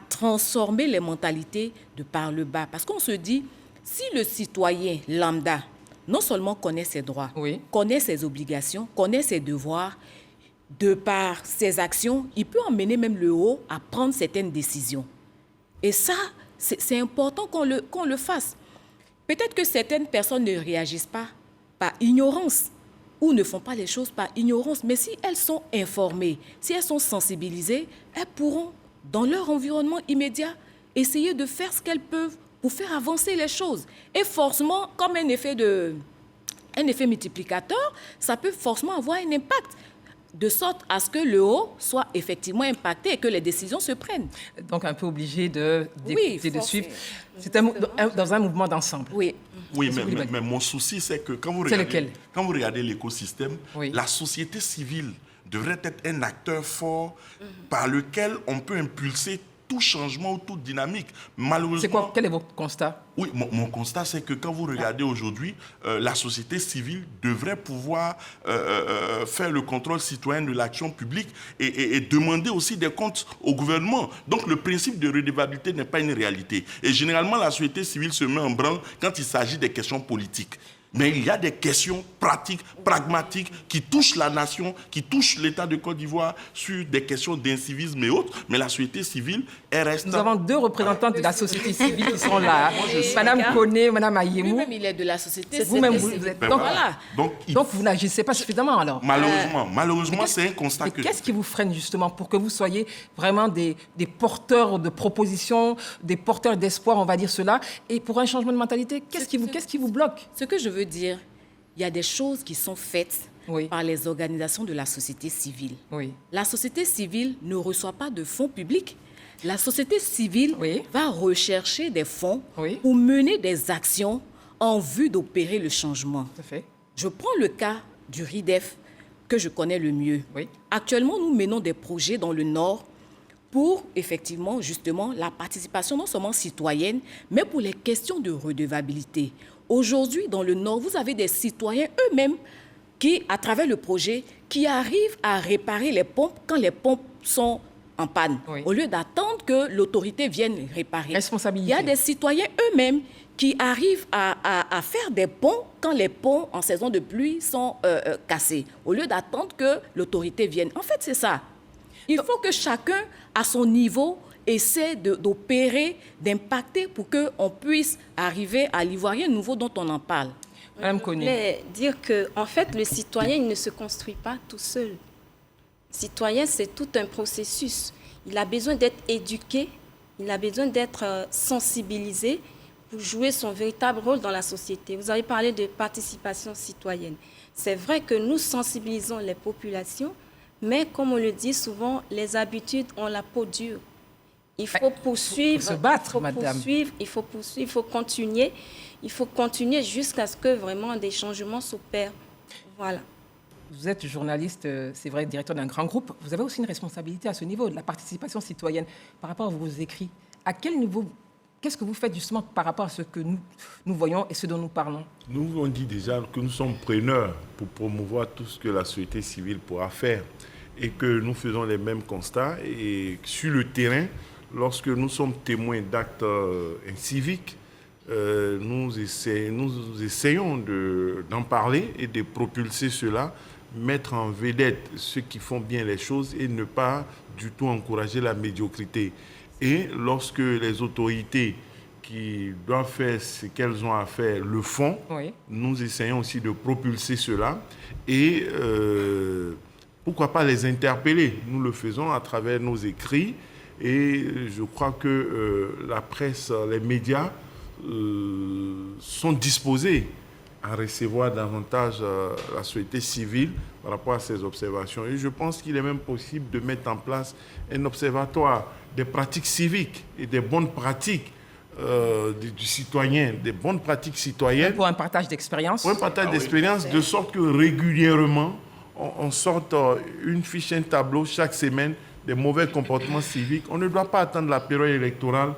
transformer les mentalités de par le bas. Parce qu'on se dit, si le citoyen lambda non seulement connaît ses droits, connaît ses obligations, connaît ses devoirs, de par ses actions, il peut emmener même le haut à prendre certaines décisions. Et ça, c'est important qu'on le fasse. Peut-être que certaines personnes ne réagissent pas par ignorance ou ne font pas les choses par ignorance, mais si elles sont informées, si elles sont sensibilisées, elles pourront, dans leur environnement immédiat, essayer de faire ce qu'elles peuvent pour faire avancer les choses. Et forcément, comme un effet de un effet multiplicateur, ça peut forcément avoir un impact, de sorte à ce que le haut soit effectivement impacté et que les décisions se prennent. Donc, un peu obligé d'écouter, de suivre. C'est dans un mouvement d'ensemble. Oui. Oui, mais mon souci, c'est que quand vous regardez l'écosystème, la société civile devrait être un acteur fort par lequel on peut impulser tout changement ou toute dynamique. Malheureusement, quel est votre constat? Oui, mon constat, c'est que quand vous regardez aujourd'hui, la société civile devrait pouvoir faire le contrôle citoyen de l'action publique et demander aussi des comptes au gouvernement. Donc, le principe de redevabilité n'est pas une réalité. Et généralement, la société civile se met en branle quand il s'agit des questions politiques. Mais il y a des questions pratiques, pragmatiques, qui touchent la nation, qui touchent l'État de Côte d'Ivoire sur des questions d'incivisme et autres. Mais la société civile, elle reste... Nous avons 2 représentants de la société civile qui sont là. Madame Koné, Madame Ayemou. Lui-même, il est de la société civile. Vous-même, vous êtes... Donc, voilà. Donc vous n'agissez pas suffisamment, alors. Malheureusement, c'est un constat que... Qu'est-ce qui vous freine, justement, pour que vous soyez vraiment des porteurs de propositions, des porteurs d'espoir, on va dire cela, et pour un changement de mentalité, qu'est-ce qui vous bloque? Ce que je veux dire, il y a des choses qui sont faites par les organisations de la société civile. Oui. La société civile ne reçoit pas de fonds publics. La société civile va rechercher des fonds pour mener des actions en vue d'opérer le changement. Tout à fait. Je prends le cas du RIDEF, que je connais le mieux. Oui. Actuellement, nous menons des projets dans le Nord pour, effectivement, justement, la participation non seulement citoyenne, mais pour les questions de redevabilité. Aujourd'hui, dans le Nord, vous avez des citoyens eux-mêmes qui, à travers le projet, qui arrivent à réparer les pompes quand les pompes sont en panne, au lieu d'attendre que l'autorité vienne réparer. Responsabilité. Il y a des citoyens eux-mêmes qui arrivent à faire des ponts quand les ponts en saison de pluie sont cassés, au lieu d'attendre que l'autorité vienne. En fait, c'est ça. Il faut que chacun, à son niveau, essaie d'opérer, d'impacter pour qu'on puisse arriver à l'Ivoirien nouveau dont on en parle. Madame Koné. Je voulais dire qu'en fait, le citoyen, il ne se construit pas tout seul. Le citoyen, c'est tout un processus. Il a besoin d'être éduqué, il a besoin d'être sensibilisé pour jouer son véritable rôle dans la société. Vous avez parlé de participation citoyenne. C'est vrai que nous sensibilisons les populations, mais comme on le dit souvent, les habitudes ont la peau dure. Il faut poursuivre, se battre, madame. Il faut poursuivre, il faut continuer jusqu'à ce que vraiment des changements s'opèrent. Voilà. Vous êtes journaliste, c'est vrai, directeur d'un grand groupe. Vous avez aussi une responsabilité à ce niveau de la participation citoyenne par rapport à vos écrits. À quel niveau, qu'est-ce que vous faites justement par rapport à ce que nous voyons et ce dont nous parlons? Nous, on dit déjà que nous sommes preneurs pour promouvoir tout ce que la société civile pourra faire et que nous faisons les mêmes constats. Et sur le terrain, lorsque nous sommes témoins d'actes inciviques, nous essayons d'en parler et de propulser cela, mettre en vedette ceux qui font bien les choses et ne pas du tout encourager la médiocrité. Et lorsque les autorités qui doivent faire ce qu'elles ont à faire le font, nous essayons aussi de propulser cela et pourquoi pas les interpeller. Nous le faisons à travers nos écrits et je crois que la presse, les médias sont disposés à recevoir davantage la société civile par rapport à ces observations. Et je pense qu'il est même possible de mettre en place un observatoire des pratiques civiques et des bonnes pratiques du citoyen, des bonnes pratiques citoyennes. Pour un partage d'expérience. Pour un partage d'expérience, de sorte que régulièrement, on sorte une fiche, un tableau chaque semaine des mauvais comportements civiques. On ne doit pas attendre la période électorale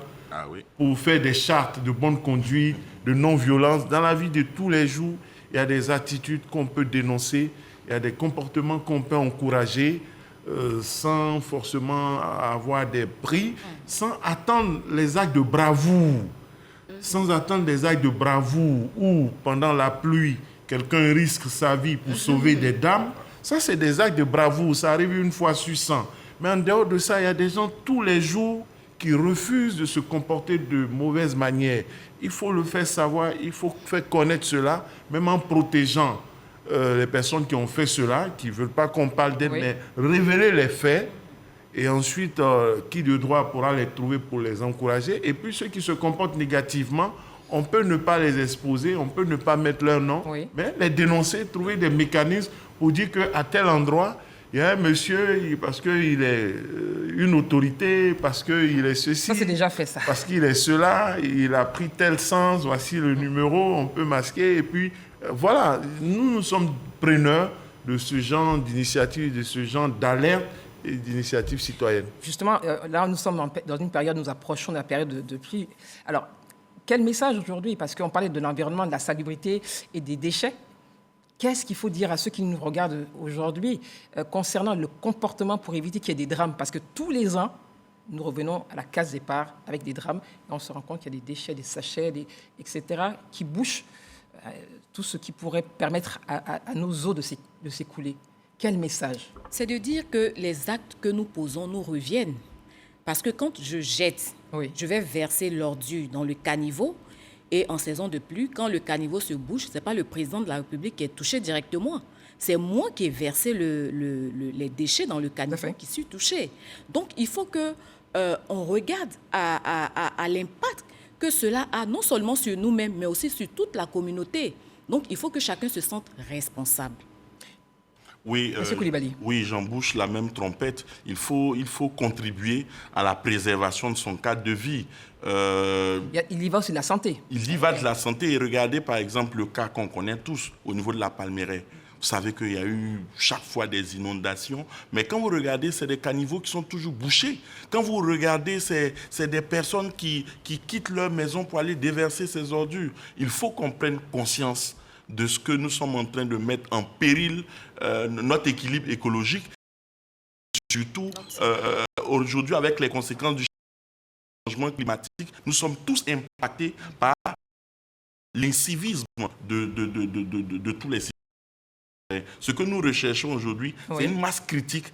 pour faire des chartes de bonne conduite, de non-violence. Dans la vie de tous les jours, il y a des attitudes qu'on peut dénoncer, il y a des comportements qu'on peut encourager sans forcément avoir des prix, sans attendre les actes de bravoure. Sans attendre des actes de bravoure où, pendant la pluie, quelqu'un risque sa vie pour sauver des dames. Ça, c'est des actes de bravoure. Ça arrive une fois sur 100. Mais en dehors de ça, il y a des gens tous les jours qui refusent de se comporter de mauvaise manière. Il faut le faire savoir, il faut faire connaître cela, même en protégeant les personnes qui ont fait cela, qui ne veulent pas qu'on parle d'elles, mais révéler les faits. Et ensuite, qui de droit pourra les trouver pour les encourager. Et puis ceux qui se comportent négativement, on peut ne pas les exposer, on peut ne pas mettre leur nom, mais les dénoncer, trouver des mécanismes pour dire qu'à tel endroit, il y a un monsieur, parce qu'il est une autorité, parce qu'il est ceci. Ça, c'est déjà fait, ça. Parce qu'il est cela, il a pris tel sens, voici le numéro, on peut masquer. Et puis, voilà, nous sommes preneurs de ce genre d'initiative, de ce genre d'alerte et d'initiative citoyenne. Justement, là, nous sommes dans une période, nous approchons de la période de pluie. Alors, quel message aujourd'hui? Parce qu'on parlait de l'environnement, de la salubrité et des déchets. Qu'est-ce qu'il faut dire à ceux qui nous regardent aujourd'hui concernant le comportement pour éviter qu'il y ait des drames? Parce que tous les ans, nous revenons à la case départ avec des drames et on se rend compte qu'il y a des déchets, des sachets, etc., qui bouchent tout ce qui pourrait permettre à nos eaux de s'écouler. Quel message? C'est de dire que les actes que nous posons nous reviennent. Parce que quand je jette, je vais verser l'ordure dans le caniveau. Et en saison de pluie, quand le caniveau se bouche, ce n'est pas le président de la République qui est touché directement. C'est moi qui ai versé les déchets dans le caniveau qui suis touché. Donc, il faut qu'on regarde à l'impact que cela a, non seulement sur nous-mêmes, mais aussi sur toute la communauté. Donc, il faut que chacun se sente responsable. Oui, oui, j'embouche la même trompette. Il faut contribuer à la préservation de son cadre de vie. Il y va aussi de la santé. Il y va de la santé. Et regardez par exemple le cas qu'on connaît tous au niveau de la Palmeraie. Vous savez qu'il y a eu chaque fois des inondations. Mais quand vous regardez, c'est des caniveaux qui sont toujours bouchés. Quand vous regardez, c'est des personnes qui quittent leur maison pour aller déverser ces ordures. Il faut qu'on prenne conscience de ce que nous sommes en train de mettre en péril, notre équilibre écologique, surtout aujourd'hui avec les conséquences du changement climatique, nous sommes tous impactés par l'incivisme de tous les citoyens. Ce que nous recherchons aujourd'hui, c'est une masse critique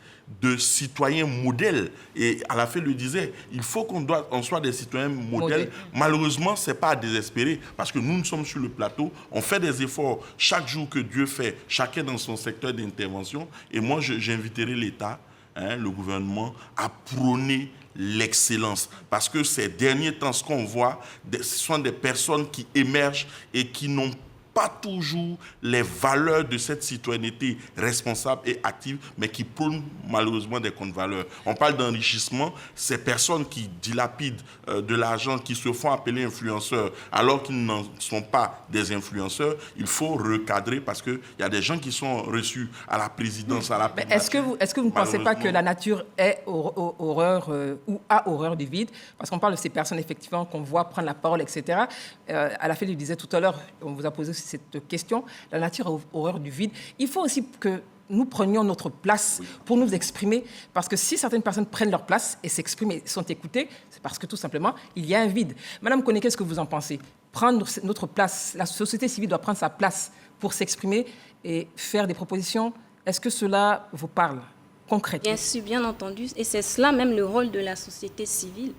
de citoyens modèles. Et à la fin, le disait, il faut qu'on soit des citoyens modèles. Malheureusement, ce n'est pas à désespérer, parce que nous sommes sur le plateau, on fait des efforts chaque jour que Dieu fait, chacun dans son secteur d'intervention. Et moi, j'inviterai l'État, le gouvernement, à prôner l'excellence. Parce que ces derniers temps, ce qu'on voit, ce sont des personnes qui émergent et qui n'ont pas toujours les valeurs de cette citoyenneté responsable et active, mais qui prônent malheureusement des contre-valeurs. On parle d'enrichissement, ces personnes qui dilapident de l'argent, qui se font appeler influenceurs, alors qu'ils n'en sont pas des influenceurs, il faut recadrer parce qu'il y a des gens qui sont reçus à la présidence, à la primature. Est-ce que vous ne pensez pas que la nature est horreur ou a horreur du vide? Parce qu'on parle de ces personnes, effectivement, qu'on voit prendre la parole, etc. À la fin, il disait tout à l'heure, on vous a posé cette question, la nature a horreur du vide. Il faut aussi que nous prenions notre place pour nous exprimer, parce que si certaines personnes prennent leur place et s'expriment et sont écoutées, c'est parce que tout simplement, il y a un vide. Madame Koné, qu'est-ce que vous en pensez? Prendre notre place, la société civile doit prendre sa place pour s'exprimer et faire des propositions. Est-ce que cela vous parle concrètement? Bien sûr, bien entendu, et c'est cela même le rôle de la société civile,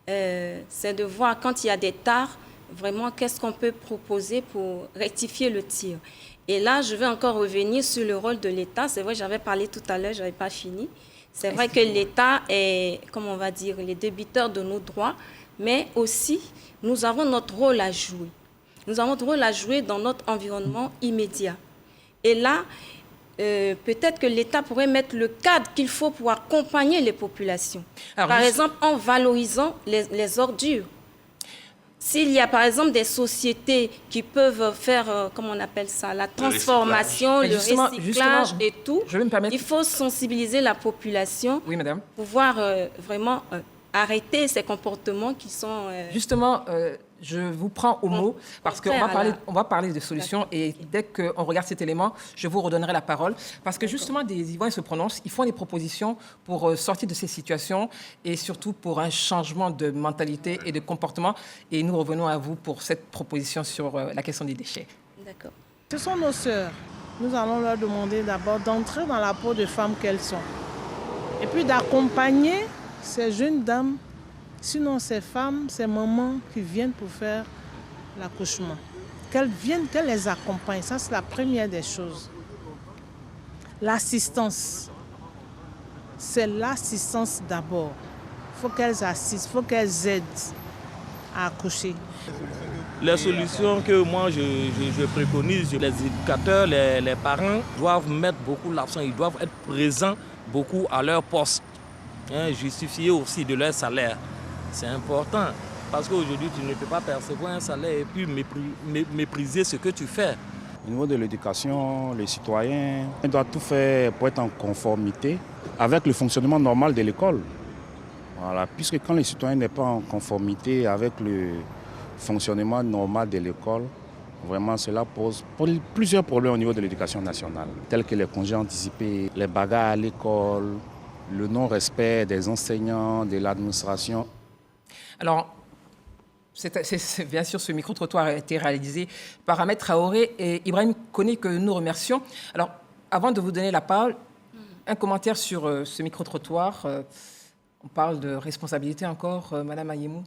c'est de voir quand il y a des tares, vraiment, qu'est-ce qu'on peut proposer pour rectifier le tir. Et là, je vais encore revenir sur le rôle de l'État. C'est vrai, j'avais parlé tout à l'heure, je n'avais pas fini. C'est vrai que l'État est, comment on va dire, les débiteurs de nos droits, mais aussi, nous avons notre rôle à jouer. Nous avons notre rôle à jouer dans notre environnement immédiat. Et là, peut-être que l'État pourrait mettre le cadre qu'il faut pour accompagner les populations. Alors, par exemple, en valorisant les ordures. S'il y a par exemple des sociétés qui peuvent faire, comment on appelle ça, la transformation, le recyclage et tout, il faut sensibiliser la population pour pouvoir vraiment arrêter ces comportements qui sont... Justement, je vous prends au mot parce qu'on va parler de solutions et dès qu'on regarde cet élément, je vous redonnerai la parole parce que justement, des Ivoiriens se prononcent, ils font des propositions pour sortir de ces situations et surtout pour un changement de mentalité et de comportement. Et nous revenons à vous pour cette proposition sur la question des déchets. D'accord. Ce sont nos sœurs. Nous allons leur demander d'abord d'entrer dans la peau de femmes qu'elles sont et puis d'accompagner ces jeunes dames. Sinon, ces femmes, ces mamans qui viennent pour faire l'accouchement, qu'elles viennent, qu'elles les accompagnent. Ça, c'est la première des choses. L'assistance. C'est l'assistance d'abord. Il faut qu'elles assistent, il faut qu'elles aident à accoucher. Les solutions que moi je préconise, les éducateurs, les parents doivent mettre beaucoup l'accent, ils doivent être présents beaucoup à leur poste, justifier aussi de leur salaire. C'est important parce qu'aujourd'hui tu ne peux pas percevoir un salaire et puis mépriser ce que tu fais. Au niveau de l'éducation, les citoyens doivent tout faire pour être en conformité avec le fonctionnement normal de l'école. Voilà, puisque quand les citoyens n'est pas en conformité avec le fonctionnement normal de l'école, vraiment cela pose plusieurs problèmes au niveau de l'éducation nationale, tels que les congés anticipés, les bagarres à l'école, le non-respect des enseignants, de l'administration. Alors, bien sûr, ce micro-trottoir a été réalisé par Ahmed Traoré et Ibrahim Koné, que nous remercions. Alors, avant de vous donner la parole, un commentaire sur ce micro-trottoir. On parle de responsabilité encore, Madame Ayemou.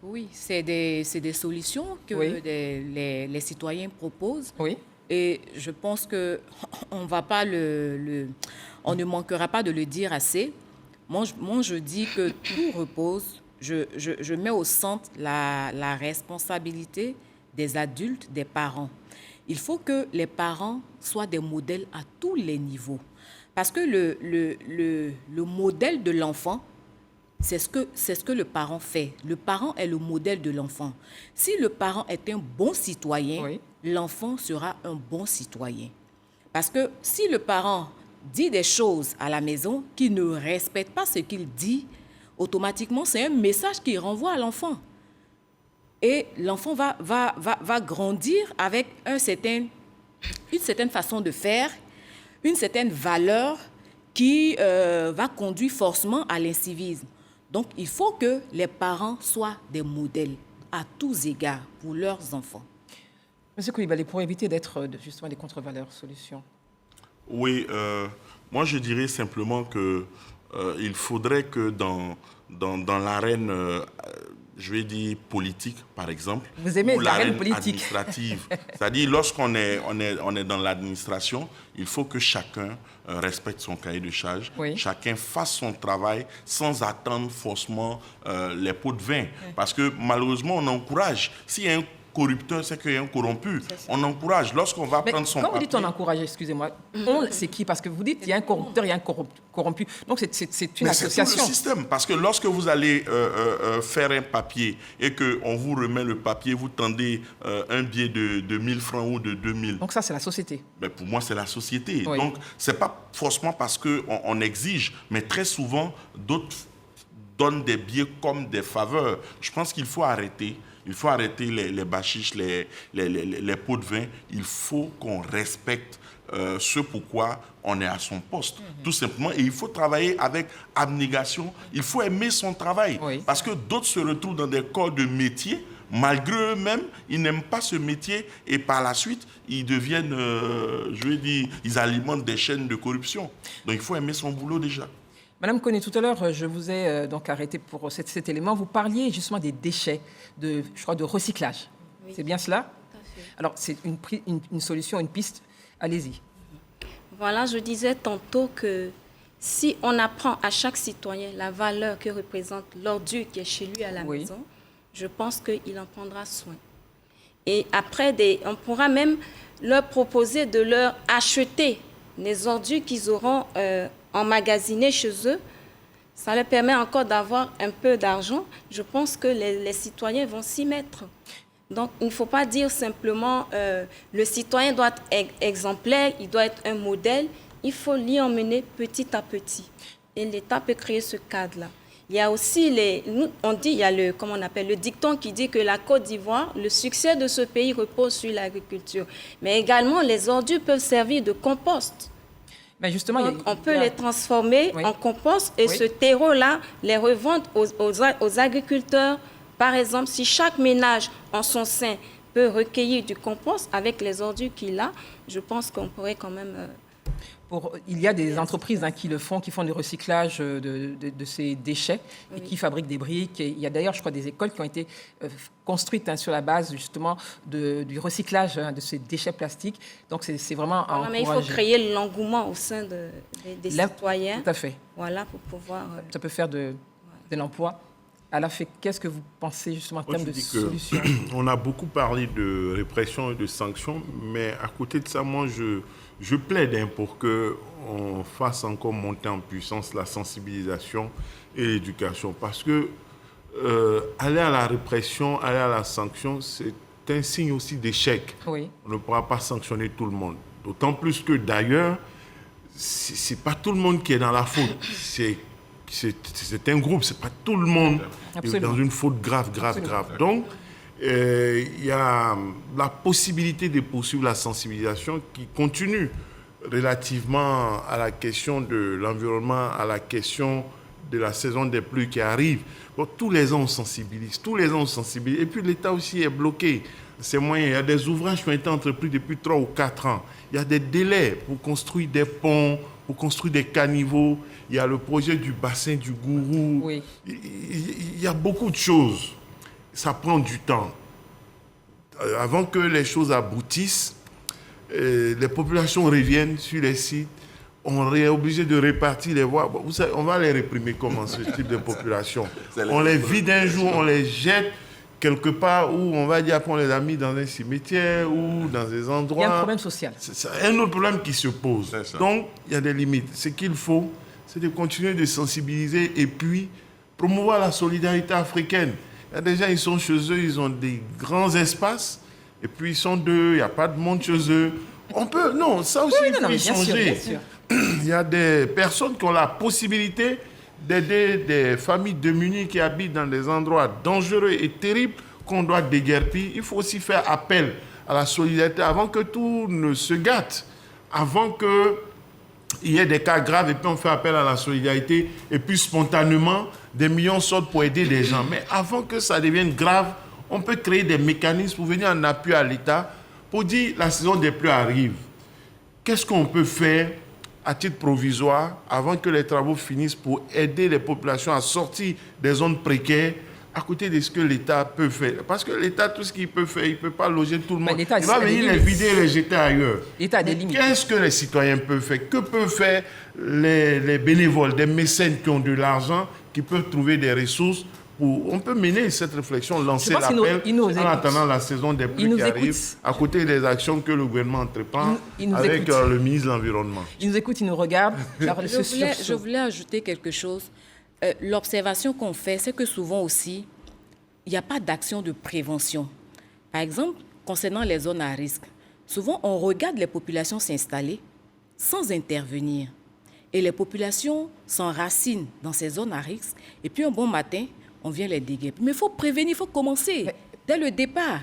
Oui, c'est des solutions que les citoyens proposent. Oui. Et je pense qu'on ne manquera pas de le dire assez. Moi, je dis que tout repose. Je mets au centre la responsabilité des adultes, des parents. Il faut que les parents soient des modèles à tous les niveaux. Parce que le modèle de l'enfant, c'est ce que le parent fait. Le parent est le modèle de l'enfant. Si le parent est un bon citoyen, l'enfant sera un bon citoyen. Parce que si le parent dit des choses à la maison qui ne respectent pas ce qu'il dit, automatiquement, c'est un message qu'il renvoie à l'enfant. Et l'enfant va grandir avec une certaine façon de faire, une certaine valeur qui va conduire forcément à l'incivisme. Donc, il faut que les parents soient des modèles à tous égards pour leurs enfants. Monsieur Koulibaly, pour éviter d'être justement des contre-valeurs, solutions. Oui, moi je dirais simplement que il faudrait que dans l'arène, je vais dire politique par exemple, vous aimez ou l'arène politique administrative, c'est-à-dire lorsqu'on est dans l'administration, il faut que chacun respecte son cahier de charge, chacun fasse son travail sans attendre forcément les pots de vin. Parce que malheureusement, on encourage. S'il y a un corrupteur, c'est qu'il y a un corrompu. On encourage. Lorsqu'on va prendre son papier... Quand vous dites on encourage, excusez-moi, c'est qui? Parce que vous dites il y a un corrupteur, il y a un corrompu. Donc c'est une association. C'est tout le système. Parce que lorsque vous allez faire un papier et qu'on vous remet le papier, vous tendez un billet de 1000 francs ou de 2000. Donc ça, c'est la société. Ben pour moi, c'est la société. Donc, ce n'est pas forcément parce qu'on exige, mais très souvent, d'autres donnent des billets comme des faveurs. Je pense qu'il faut arrêter. Il faut arrêter les bachiches, les pots de vin. Il faut qu'on respecte ce pourquoi on est à son poste, tout simplement. Et il faut travailler avec abnégation. Il faut aimer son travail. Parce que d'autres se retrouvent dans des corps de métier. Malgré eux-mêmes, ils n'aiment pas ce métier. Et par la suite, ils deviennent, je veux dire, ils alimentent des chaînes de corruption. Donc il faut aimer son boulot déjà. Madame Koné, tout à l'heure, je vous ai donc arrêté pour cet élément. Vous parliez justement des déchets, je crois, de recyclage. C'est bien cela? Tout à fait. Alors, c'est une solution, une piste. Allez-y. Voilà, je disais tantôt que si on apprend à chaque citoyen la valeur que représente l'ordure qui est chez lui à la maison, je pense qu'il en prendra soin. Et après, on pourra même leur proposer de leur acheter les ordures qu'ils auront emmagasinés chez eux. Ça leur permet encore d'avoir un peu d'argent. Je pense que les citoyens vont s'y mettre. Donc, il ne faut pas dire simplement le citoyen doit être exemplaire, il doit être un modèle. Il faut l'y emmener petit à petit. Et l'État peut créer ce cadre-là. Il y a aussi il y a le dicton qui dit que la Côte d'Ivoire, le succès de ce pays repose sur l'agriculture. Mais également, les ordures peuvent servir de compost. Mais justement, donc, on peut les transformer en compost et ce terreau-là, les revendre aux agriculteurs. Par exemple, si chaque ménage en son sein peut recueillir du compost avec les ordures qu'il a, je pense qu'on pourrait quand même... Il y a des entreprises qui le font, qui font du recyclage de ces déchets et qui fabriquent des briques. Et il y a d'ailleurs, je crois, des écoles qui ont été construites sur la base justement du recyclage de ces déchets plastiques. Donc c'est vraiment à encourager. Mais il faut créer l'engouement au sein des citoyens. Tout à fait. Voilà, pour pouvoir... Ça peut faire de l'emploi. Alafé, qu'est-ce que vous pensez justement en termes de solutions? On a beaucoup parlé de répression et de sanctions, mais à côté de ça, moi, je plaide pour qu'on fasse encore monter en puissance la sensibilisation et l'éducation. Parce que aller à la répression, aller à la sanction, c'est un signe aussi d'échec. Oui. On ne pourra pas sanctionner tout le monde. D'autant plus que d'ailleurs, c'est pas tout le monde qui est dans la faute. C'est un groupe, c'est pas tout le monde qui est dans une faute grave. Donc, il y a la possibilité de poursuivre la sensibilisation qui continue relativement à la question de l'environnement, à la question de la saison des pluies qui arrive. Bon, tous les ans, on sensibilise. Et puis, l'État aussi est bloqué. C'est moyen. Il y a des ouvrages qui ont été entrepris depuis 3 ou 4 ans. Il y a des délais pour construire des ponts, pour construire des caniveaux. Il y a le projet du bassin du Gourou. Oui. Il y a beaucoup de choses. Ça prend du temps. Avant que les choses aboutissent, les populations reviennent sur les sites. On est obligé de répartir les voies. Bon, vous savez, on va les réprimer comment, ce type de population? On les vide un jour, on les jette quelque part où on va dire qu'on les a mis dans un cimetière ou dans des endroits. Il y a un problème social. C'est un autre problème qui se pose. Donc, il y a des limites. Ce qu'il faut, c'est de continuer de sensibiliser et puis promouvoir la solidarité africaine. Il y a des gens, ils sont chez eux, ils ont des grands espaces, et puis ils sont deux, il n'y a pas de monde chez eux. On peut, non, ça aussi, il faut y changer. Bien sûr. Il y a des personnes qui ont la possibilité d'aider des familles démunies qui habitent dans des endroits dangereux et terribles qu'on doit déguerpir. Il faut aussi faire appel à la solidarité avant que tout ne se gâte, avant qu'il y ait des cas graves et puis on fait appel à la solidarité et puis spontanément, des millions sortent pour aider des gens. Mais avant que ça devienne grave, on peut créer des mécanismes pour venir en appui à l'État pour dire la saison des pluies arrive. Qu'est-ce qu'on peut faire à titre provisoire, avant que les travaux finissent, pour aider les populations à sortir des zones précaires, à côté de ce que l'État peut faire. Parce que l'État, tout ce qu'il peut faire, il ne peut pas loger tout le monde. Il va venir les vider et les jeter ailleurs. Qu'est-ce que les citoyens peuvent faire? Que peuvent faire les bénévoles, des mécènes qui ont de l'argent, qui peuvent trouver des ressources? On peut mener cette réflexion, lancer l'appel en attendant la saison des pluies qui arrive, à côté des actions que le gouvernement entreprend avec le ministre de l'Environnement. Il nous écoute, il nous regarde. Je voulais ajouter quelque chose. L'observation qu'on fait, c'est que souvent aussi, il n'y a pas d'action de prévention. Par exemple, concernant les zones à risque, souvent on regarde les populations s'installer sans intervenir. Et les populations s'enracinent dans ces zones à risque. Et puis un bon matin, on vient les déguerpir. Mais il faut prévenir, il faut commencer dès le départ.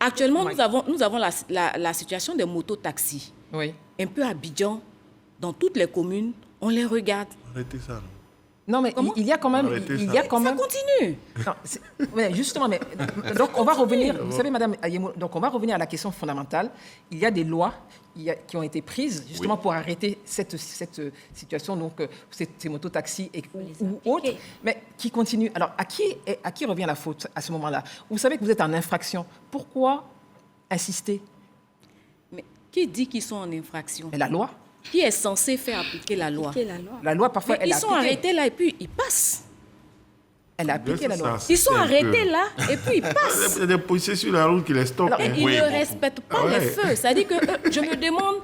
Actuellement, nous avons la situation des mototaxis. Oui. Un peu à Abidjan, dans toutes les communes, on les regarde. Arrêtez ça. Non, mais il y a quand même... Ça continue. Non, justement, mais donc on va revenir... Vous savez, Madame Ayemou, donc on va revenir à la question fondamentale. Il y a des lois qui ont été prises justement pour arrêter cette situation, donc ces mototaxis ou autres, mais qui continuent. Alors, à qui revient la faute à ce moment-là? Vous savez que vous êtes en infraction. Pourquoi insister? Mais qui dit qu'ils sont en infraction? Mais la loi. Qui est censé faire appliquer la loi? La loi, parfois, mais ils sont arrêtés là et puis ils passent. Elle a appliqué la loi. Ils sont arrêtés là et puis ils passent. Il y a des policiers sur la route qui les stoppent. Et ils ne respectent pas les feux. C'est-à-dire que je me demande,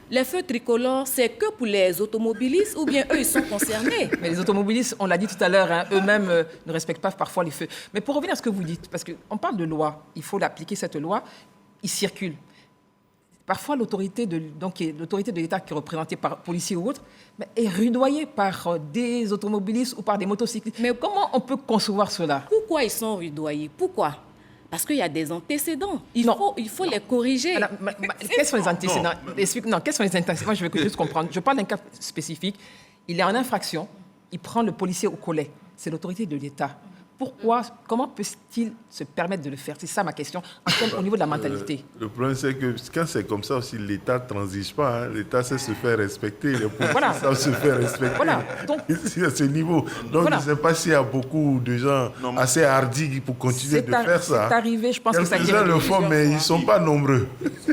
les feux tricolores, c'est que pour les automobilistes ou bien eux, ils sont concernés? Mais les automobilistes, on l'a dit tout à l'heure, eux-mêmes ne respectent pas parfois les feux. Mais pour revenir à ce que vous dites, parce qu'on parle de loi, il faut l'appliquer cette loi, il circule. Parfois, l'autorité de l'État qui est représentée par policiers ou autres est rudoyée par des automobilistes ou par des motocyclistes. Mais comment on peut concevoir cela? Pourquoi ils sont rudoyés? Pourquoi? Parce qu'il y a des antécédents. Il faut les corriger. Alors, quels sont les antécédents? Non, quels sont les antécédents? Moi, je veux juste comprendre. Je parle d'un cas spécifique. Il est en infraction. Il prend le policier au collet. C'est l'autorité de l'État. Pourquoi, comment peut-il se permettre de le faire? C'est ça ma question, au niveau de la mentalité. Le problème, c'est que quand c'est comme ça aussi, l'État ne transige pas. Hein. L'État sait se faire respecter. Les policiers savent se faire respecter. Voilà. Donc, ici, à ce niveau. Donc, je ne sais pas s'il y a beaucoup de gens assez hardis pour continuer de faire ça. C'est arrivé, je pense que ça... Quelques-uns le font, mais ils ne sont pas nombreux.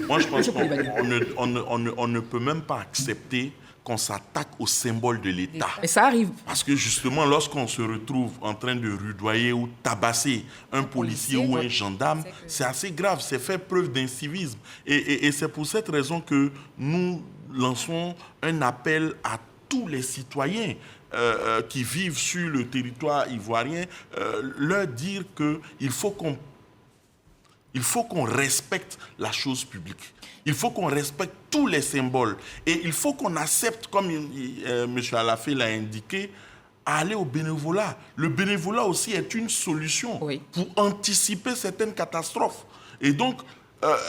Moi, je pense qu'on ne peut même pas accepter qu'on s'attaque au symbole de l'État. Et ça arrive. Parce que justement, lorsqu'on se retrouve en train de rudoyer ou tabasser un policier ou un gendarme, c'est assez grave, c'est faire preuve d'incivisme. Et c'est pour cette raison que nous lançons un appel à tous les citoyens qui vivent sur le territoire ivoirien, leur dire qu'il faut qu'on respecte la chose publique. Il faut qu'on respecte tous les symboles. Et il faut qu'on accepte, comme M. Alafé l'a indiqué, à aller au bénévolat. Le bénévolat aussi est une solution pour anticiper certaines catastrophes. Et donc,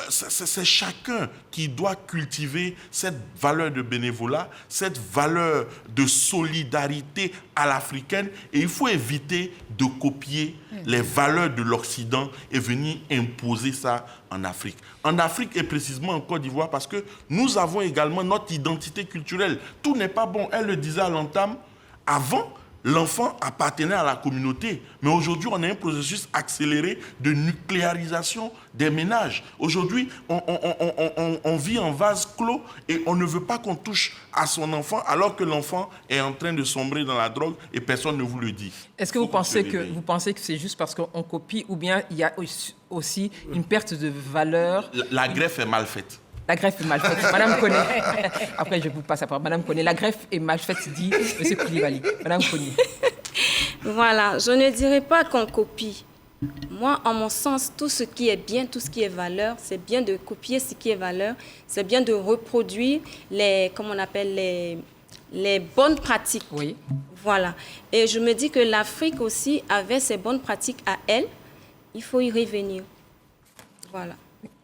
c'est chacun qui doit cultiver cette valeur de bénévolat, cette valeur de solidarité à l'africaine. Et il faut éviter de copier les valeurs de l'Occident et venir imposer ça en Afrique. En Afrique et précisément en Côte d'Ivoire, parce que nous avons également notre identité culturelle. Tout n'est pas bon. Elle le disait à l'entame. Avant, l'enfant appartenait à la communauté. Mais aujourd'hui, on a un processus accéléré de nucléarisation des ménages. Aujourd'hui, on vit en vase clos et on ne veut pas qu'on touche à son enfant alors que l'enfant est en train de sombrer dans la drogue et personne ne vous le dit. Est-ce que vous pensez que c'est juste parce qu'on copie ou bien il y a aussi une perte de valeur? La greffe est mal faite. La greffe est mal faite. Madame connaît. Après, je vous passe la parole. Madame connaît. La greffe est mal faite, dit M. Koulibaly. Madame connaît. Voilà, je ne dirais pas qu'on copie. Moi, en mon sens, tout ce qui est bien, tout ce qui est valeur, c'est bien de copier ce qui est valeur. C'est bien de reproduire les bonnes pratiques. Oui. Voilà. Et je me dis que l'Afrique aussi avait ses bonnes pratiques à elle. Il faut y revenir. Voilà.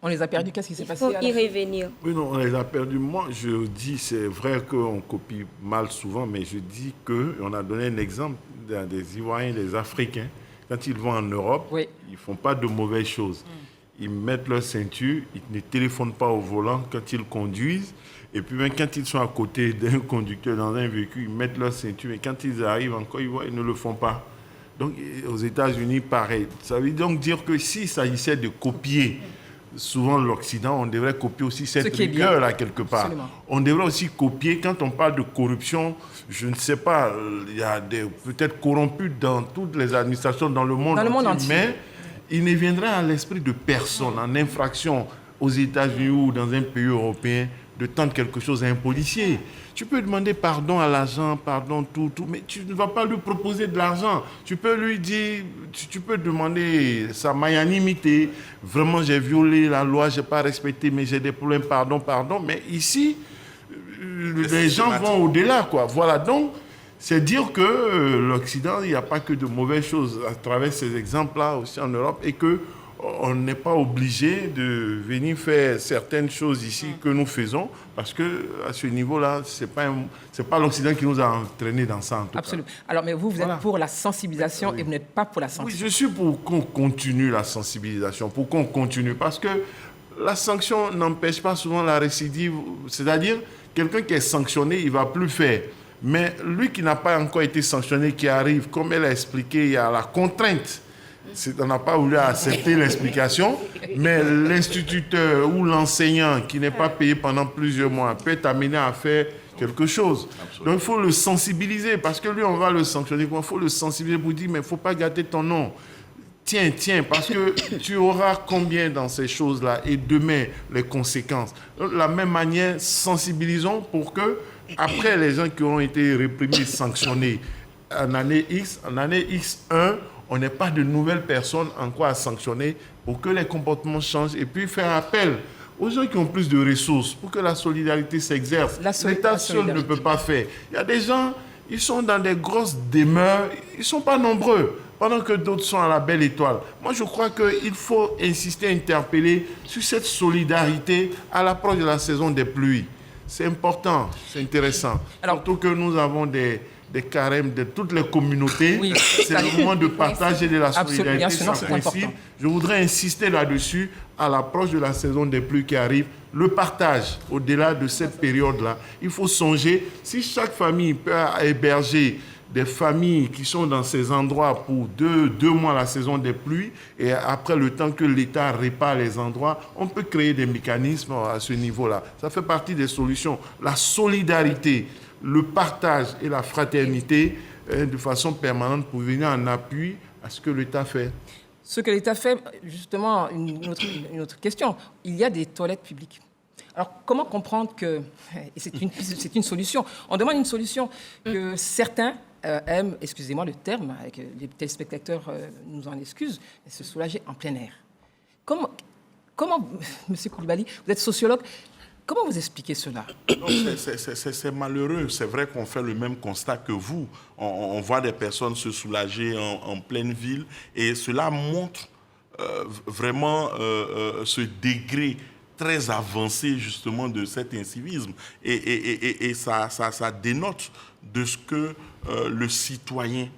On les a perdus. Qu'est-ce qui s'est passé? Il faut y revenir. Oui, non, on les a perdus. Moi, je dis, c'est vrai qu'on copie mal souvent, mais je dis qu'on a donné un exemple des Ivoiriens, des Africains. Quand ils vont en Europe, ils ne font pas de mauvaises choses. Ils mettent leur ceinture, ils ne téléphonent pas au volant quand ils conduisent. Et puis même quand ils sont à côté d'un conducteur dans un véhicule, ils mettent leur ceinture. Mais quand ils arrivent encore, ils ne le font pas. Donc aux États-Unis, pareil. Ça veut donc dire que s'il s'agissait de copier souvent l'Occident, on devrait copier aussi cette rigueur-là quelque part. Absolument. On devrait aussi copier, quand on parle de corruption, je ne sais pas, il y a peut-être corrompus dans toutes les administrations dans le monde entier, mais il ne viendrait à l'esprit de personne en infraction aux États-Unis ou dans un pays européen de tendre quelque chose à un policier. Tu peux demander pardon à l'agent, pardon, tout, mais tu ne vas pas lui proposer de l'argent. Tu peux lui dire, tu peux demander sa magnanimité. Vraiment, j'ai violé la loi, je n'ai pas respecté, mais j'ai des problèmes, pardon. Mais ici, les gens vont au-delà, quoi. Voilà, donc, c'est dire que l'Occident, il n'y a pas que de mauvaises choses à travers ces exemples-là aussi en Europe et que on n'est pas obligé de venir faire certaines choses ici que nous faisons parce que à ce niveau-là, c'est pas l'Occident qui nous a entraînés dans ça en tout Absolument. Cas. Alors, mais vous êtes pour la sensibilisation et vous n'êtes pas pour la sanction. Oui, je suis pour qu'on continue la sensibilisation, pour qu'on continue parce que la sanction n'empêche pas souvent la récidive. C'est-à-dire, quelqu'un qui est sanctionné, il ne va plus faire. Mais lui qui n'a pas encore été sanctionné, qui arrive, comme elle a expliqué, il y a la contrainte. On n'a pas voulu accepter l'explication, mais l'instituteur ou l'enseignant qui n'est pas payé pendant plusieurs mois peut être amené à faire quelque chose. Absolument. Donc il faut le sensibiliser, parce que lui, on va le sanctionner. Il faut le sensibiliser pour dire, mais il ne faut pas gâter ton nom. Tiens, parce que tu auras combien dans ces choses-là et demain, les conséquences. Donc, de la même manière, sensibilisons pour que, après les gens qui auront été réprimés, sanctionnés en année X1, on n'ait pas de nouvelles personnes encore à sanctionner pour que les comportements changent et puis faire appel aux gens qui ont plus de ressources pour que la solidarité s'exerce. L'État seul ne peut pas faire. Il y a des gens, ils sont dans des grosses demeures, ils ne sont pas nombreux, pendant que d'autres sont à la belle étoile. Moi, je crois qu'il faut insister, interpeller sur cette solidarité à l'approche de la saison des pluies. C'est important, c'est intéressant. Alors, surtout que nous avons des carèmes de toutes les communautés. Oui. C'est le moment de partage et de la solidarité. Je voudrais insister là-dessus à l'approche de la saison des pluies qui arrive. Le partage, au-delà de cette période-là, il faut songer, si chaque famille peut héberger des familles qui sont dans ces endroits pour deux mois la saison des pluies et après le temps que l'État répare les endroits, on peut créer des mécanismes à ce niveau-là. Ça fait partie des solutions. La solidarité le partage et la fraternité de façon permanente pour venir en appui à ce que l'État fait. Ce que l'État fait, justement, une autre question. Il y a des toilettes publiques. Alors, comment comprendre que... Et c'est une solution. On demande une solution que certains aiment, excusez-moi le terme, avec les téléspectateurs nous en excusent, se soulager en plein air. Comment M. Koulibaly, vous êtes sociologue, comment vous expliquez cela? C'est malheureux. C'est vrai qu'on fait le même constat que vous. On voit des personnes se soulager en pleine ville et cela montre vraiment ce degré très avancé justement de cet incivisme. Et ça dénote de ce que le citoyen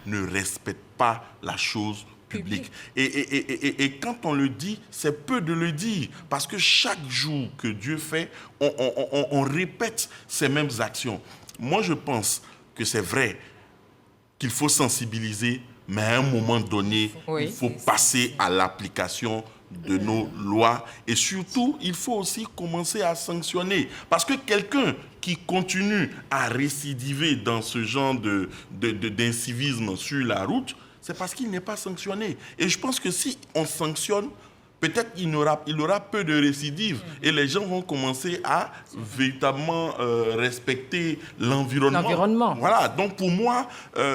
ne respecte pas la chose public. Et quand on le dit, c'est peu de le dire, parce que chaque jour que Dieu fait, on répète ces mêmes actions. Moi, je pense que c'est vrai qu'il faut sensibiliser, mais à un moment donné, il faut passer à l'application de nos lois. Et surtout, il faut aussi commencer à sanctionner. Parce que quelqu'un qui continue à récidiver dans ce genre d'incivisme sur la route, c'est parce qu'il n'est pas sanctionné. Et je pense que si on sanctionne, peut-être qu'il aura peu de récidives et les gens vont commencer à véritablement respecter l'environnement. Voilà, donc pour moi,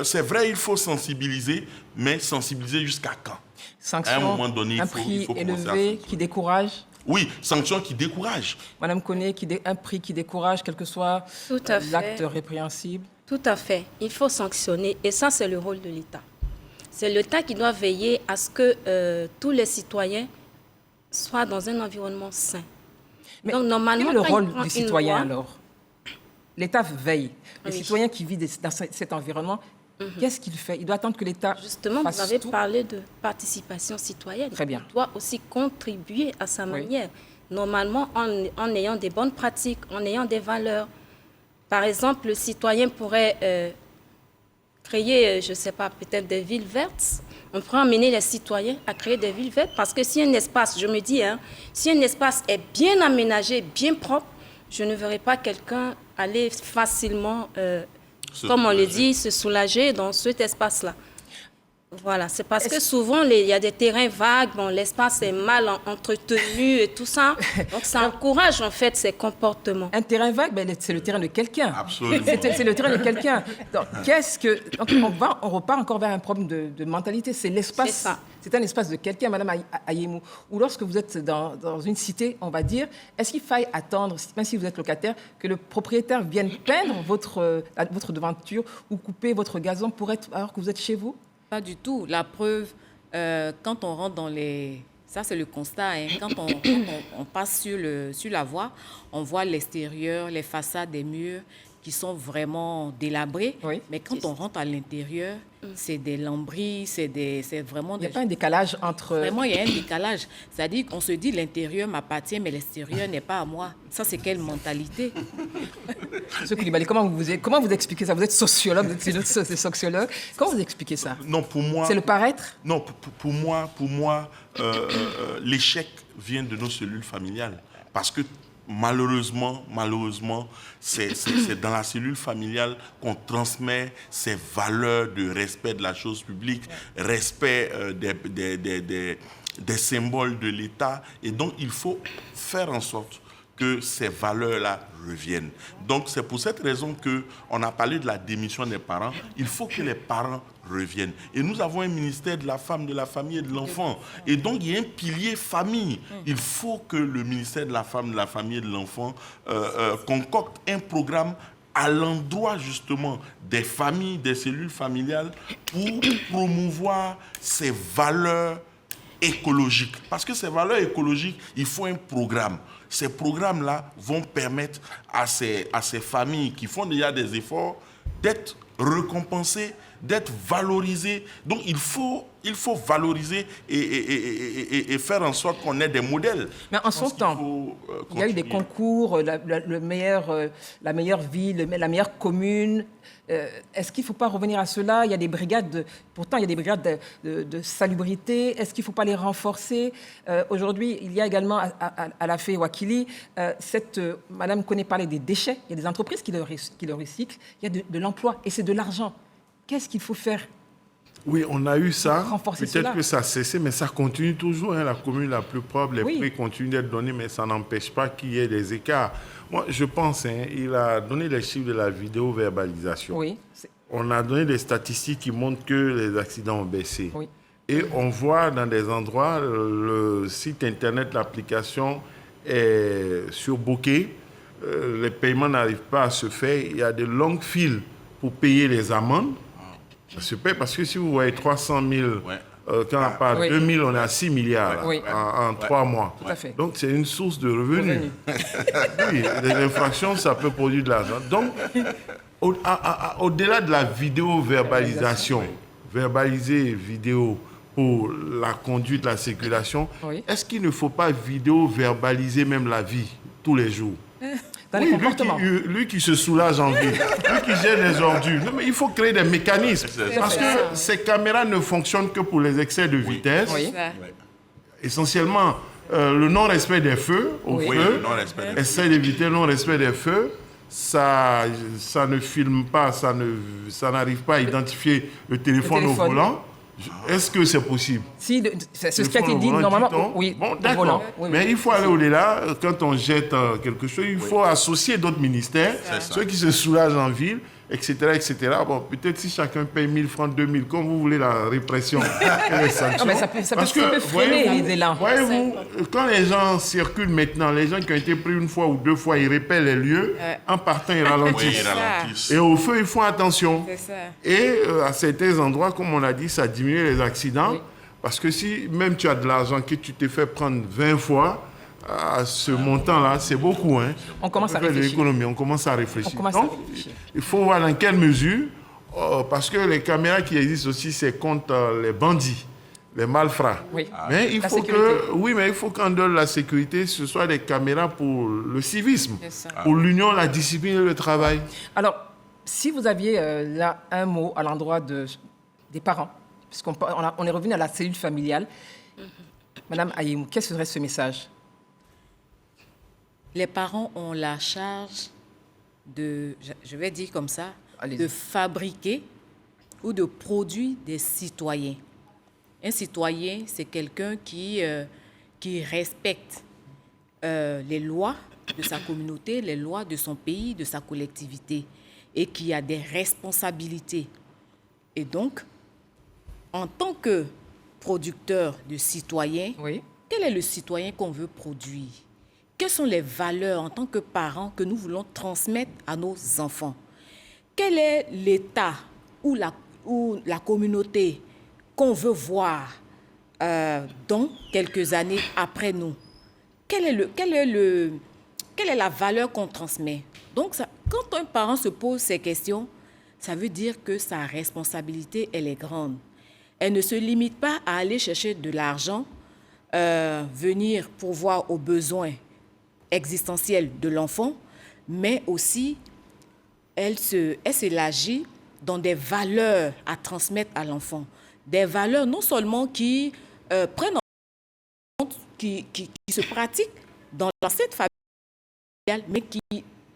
c'est vrai, il faut sensibiliser, mais sensibiliser jusqu'à quand? Sanction, à un moment donné, un prix élevé qui décourage. Oui, sanction qui décourage. Madame Koné, un prix qui décourage, quel que soit l'acte répréhensible. Tout à fait. Il faut sanctionner et ça, c'est le rôle de l'État. C'est l'État qui doit veiller à ce que tous les citoyens soient dans un environnement sain. Mais donc, normalement, quel est le rôle du citoyen alors? L'État veille. Le citoyen qui vit dans cet environnement, qu'est-ce qu'il fait? Il doit attendre que l'État Justement, vous avez parlé de participation citoyenne. Très bien. Il doit aussi contribuer à sa manière. Normalement, en ayant des bonnes pratiques, en ayant des valeurs. Par exemple, le citoyen pourrait créer, je ne sais pas, peut-être des villes vertes. On pourrait amener les citoyens à créer des villes vertes parce que si un espace, je me dis, si un espace est bien aménagé, bien propre, je ne verrai pas quelqu'un aller facilement, comme on le dit, se soulager dans cet espace-là. Voilà, c'est parce que souvent, il y a des terrains vagues, l'espace est mal entretenu et tout ça. Donc, ça encourage en fait ces comportements. Un terrain vague, c'est le terrain de quelqu'un. Absolument. C'est le terrain de quelqu'un. Donc, on repart encore vers un problème de mentalité. C'est l'espace. C'est un espace de quelqu'un, Madame Ayemou. Ou lorsque vous êtes dans une cité, on va dire, est-ce qu'il faille attendre, même si vous êtes locataire, que le propriétaire vienne peindre votre devanture ou couper votre gazon alors que vous êtes chez vous? Pas du tout. La preuve, quand on rentre dans les... Ça, c'est le constat. Quand on passe sur la voie, on voit l'extérieur, les façades des murs qui sont vraiment délabrés. Oui. Mais quand on rentre à l'intérieur, c'est des lambris, c'est vraiment... Il n'y a pas un décalage entre... Vraiment, il y a un décalage. C'est-à-dire qu'on se dit l'intérieur m'appartient, mais l'extérieur n'est pas à moi. Ça, c'est quelle mentalité? M. Koulibaly, comment vous expliquez ça? Vous êtes sociologue, vous êtes sociologue. Comment vous expliquez ça? Non, pour moi... C'est le paraître? Non, pour moi, l'échec vient de nos cellules familiales. Parce que malheureusement, c'est dans la cellule familiale qu'on transmet ces valeurs de respect de la chose publique, respect des symboles de l'État. Et donc, il faut faire en sorte que ces valeurs-là reviennent. Donc, c'est pour cette raison qu'on a parlé de la démission des parents. Il faut que les parents reviennent. Et nous avons un ministère de la femme, de la famille et de l'enfant. Et donc, il y a un pilier famille. Il faut que le ministère de la femme, de la famille et de l'enfant concocte un programme à l'endroit justement des familles, des cellules familiales pour promouvoir ces valeurs écologiques. Parce que ces valeurs écologiques, il faut un programme. Ces programmes-là vont permettre à ces familles qui font déjà des efforts d'être récompensées d'être valorisés. Donc il faut valoriser et faire en sorte qu'on ait des modèles. Mais en son temps, il y a eu des concours, la meilleure ville, la meilleure commune. Est-ce qu'il ne faut pas revenir à cela? Il y a des brigades, pourtant il y a des brigades de salubrité. Est-ce qu'il ne faut pas les renforcer? Aujourd'hui, il y a également à la FE Wakili, madame connaît parler des déchets. Il y a des entreprises qui le recyclent. Il y a de l'emploi et c'est de l'argent. Qu'est-ce qu'il faut faire? Oui, on a eu ça. Peut-être que ça a cessé, mais ça continue toujours. La commune la plus propre, les prix continuent d'être donnés, mais ça n'empêche pas qu'il y ait des écarts. Moi, je pense, il a donné les chiffres de la vidéo-verbalisation. Oui. On a donné des statistiques qui montrent que les accidents ont baissé. Oui. Et on voit dans des endroits, le site internet, l'application est surbooké. Les paiements n'arrivent pas à se faire. Il y a de longues files pour payer les amendes. Ça se paye parce que si vous voyez 300 000, quand on parle 2 000, on est à 6 milliards en 3 mois. Tout à fait. Donc, c'est une source de revenus. Oui, les infractions, ça peut produire de l'argent. Donc, au-delà de la vidéo-verbalisation, verbaliser vidéo pour la conduite, la circulation, est-ce qu'il ne faut pas vidéo-verbaliser même la vie tous les jours? Dans les comportements. Lui qui se soulage en ville, lui qui gère les ordures. Non, mais il faut créer des mécanismes. Parce que ces caméras ne fonctionnent que pour les excès de vitesse. Oui. Essentiellement, le non-respect des feux, excès de vitesse, non-respect des feux, ça ne filme pas, ça n'arrive pas à identifier le téléphone au volant. Est-ce que c'est possible? Si, c'est ce qui a été dit normalement. Oui, bon, d'accord. Mais il faut aller au-delà. Quand on jette quelque chose, il faut associer d'autres ministères, ceux qui se soulagent en ville, etc. etc. Bon, peut-être si chacun paye 1 000 francs, 2 000, comme vous voulez la répression et les sanctions. Ça peut freiner les élans. Voyez-vous, quand les gens circulent maintenant, les gens qui ont été pris 1 fois ou 2 fois, ils répètent les lieux, en partant, ils ralentissent. Et au feu, ils font attention. Et à certains endroits, comme on a dit, ça diminue les accidents. Parce que si même tu as de l'argent que tu t'es fait prendre 20 fois, à ce montant-là, c'est beaucoup. On commence à réfléchir. On commence à réfléchir. Donc, il faut voir dans quelle mesure, parce que les caméras qui existent aussi, c'est contre les bandits, les malfrats. Oui. Mais il faut qu'en dehors de la sécurité, ce soit des caméras pour le civisme, pour l'union, la discipline et le travail. Alors, si vous aviez là un mot à l'endroit des parents, puisqu'on est revenu à la cellule familiale, Madame Ayemou, quel serait ce message? Les parents ont la charge de, je vais dire comme ça, de fabriquer ou de produire des citoyens. Un citoyen, c'est quelqu'un qui respecte les lois de sa communauté, les lois de son pays, de sa collectivité, et qui a des responsabilités. Et donc, en tant que producteur de citoyens, quel est le citoyen qu'on veut produire? Quelles sont les valeurs en tant que parents que nous voulons transmettre à nos enfants? Quel est l'État ou la communauté qu'on veut voir dans quelques années après nous? Quelle est la valeur qu'on transmet? Donc, quand un parent se pose ces questions, ça veut dire que sa responsabilité, elle est grande. Elle ne se limite pas à aller chercher de l'argent, venir pourvoir aux besoins existentielle de l'enfant, mais aussi elle s'élargit dans des valeurs à transmettre à l'enfant. Des valeurs non seulement qui prennent en compte, qui se pratiquent dans l'enceinte familiale, mais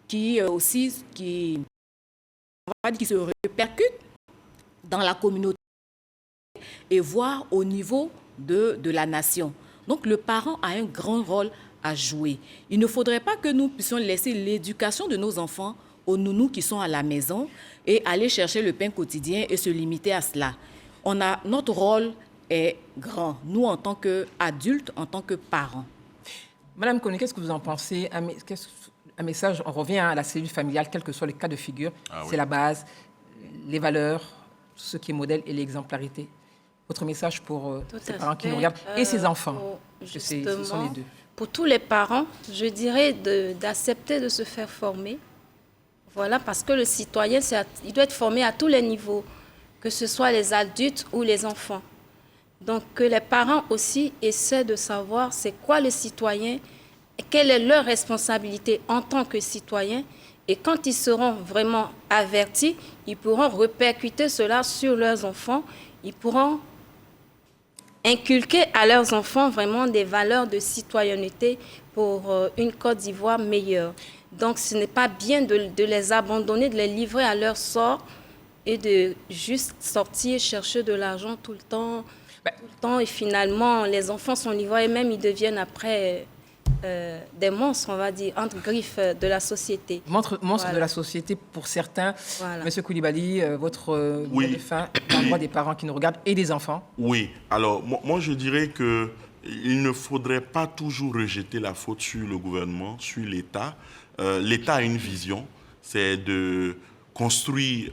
qui se répercutent dans la communauté et voire au niveau de la nation. Donc le parent a un grand rôle à jouer. Il ne faudrait pas que nous puissions laisser l'éducation de nos enfants aux nounous qui sont à la maison et aller chercher le pain quotidien et se limiter à cela. Notre rôle est grand, nous en tant qu'adultes, en tant que parents. Madame Koné, qu'est-ce que vous en pensez? Un message, on revient à la cellule familiale, quel que soit le cas de figure, c'est la base, les valeurs, ce qui est modèle et l'exemplarité. Votre message pour ces parents qui nous regardent et ces enfants, ce sont les deux. Pour tous les parents, je dirais d'accepter de se faire former. Voilà, parce que le citoyen, il doit être formé à tous les niveaux. que ce soit les adultes ou les enfants. Donc que les parents aussi essaient de savoir c'est quoi le citoyen, quelle est leur responsabilité en tant que citoyen, et quand ils seront vraiment avertis, ils pourront répercuter cela sur leurs enfants, ils pourront inculquer à leurs enfants vraiment des valeurs de citoyenneté pour une Côte d'Ivoire meilleure. Donc ce n'est pas bien de les abandonner, de les livrer à leur sort et de juste sortir chercher de l'argent tout le temps, et finalement les enfants sont livrés et même ils deviennent après des monstres, on va dire, entre griffes de la société. Monstres voilà. De la société pour certains. Voilà. Monsieur Koulibaly, votre mot de fin, l'endroit des parents qui nous regardent et des enfants. Oui, alors moi je dirais qu'il ne faudrait pas toujours rejeter la faute sur le gouvernement, sur l'État. L'État a une vision, c'est de construire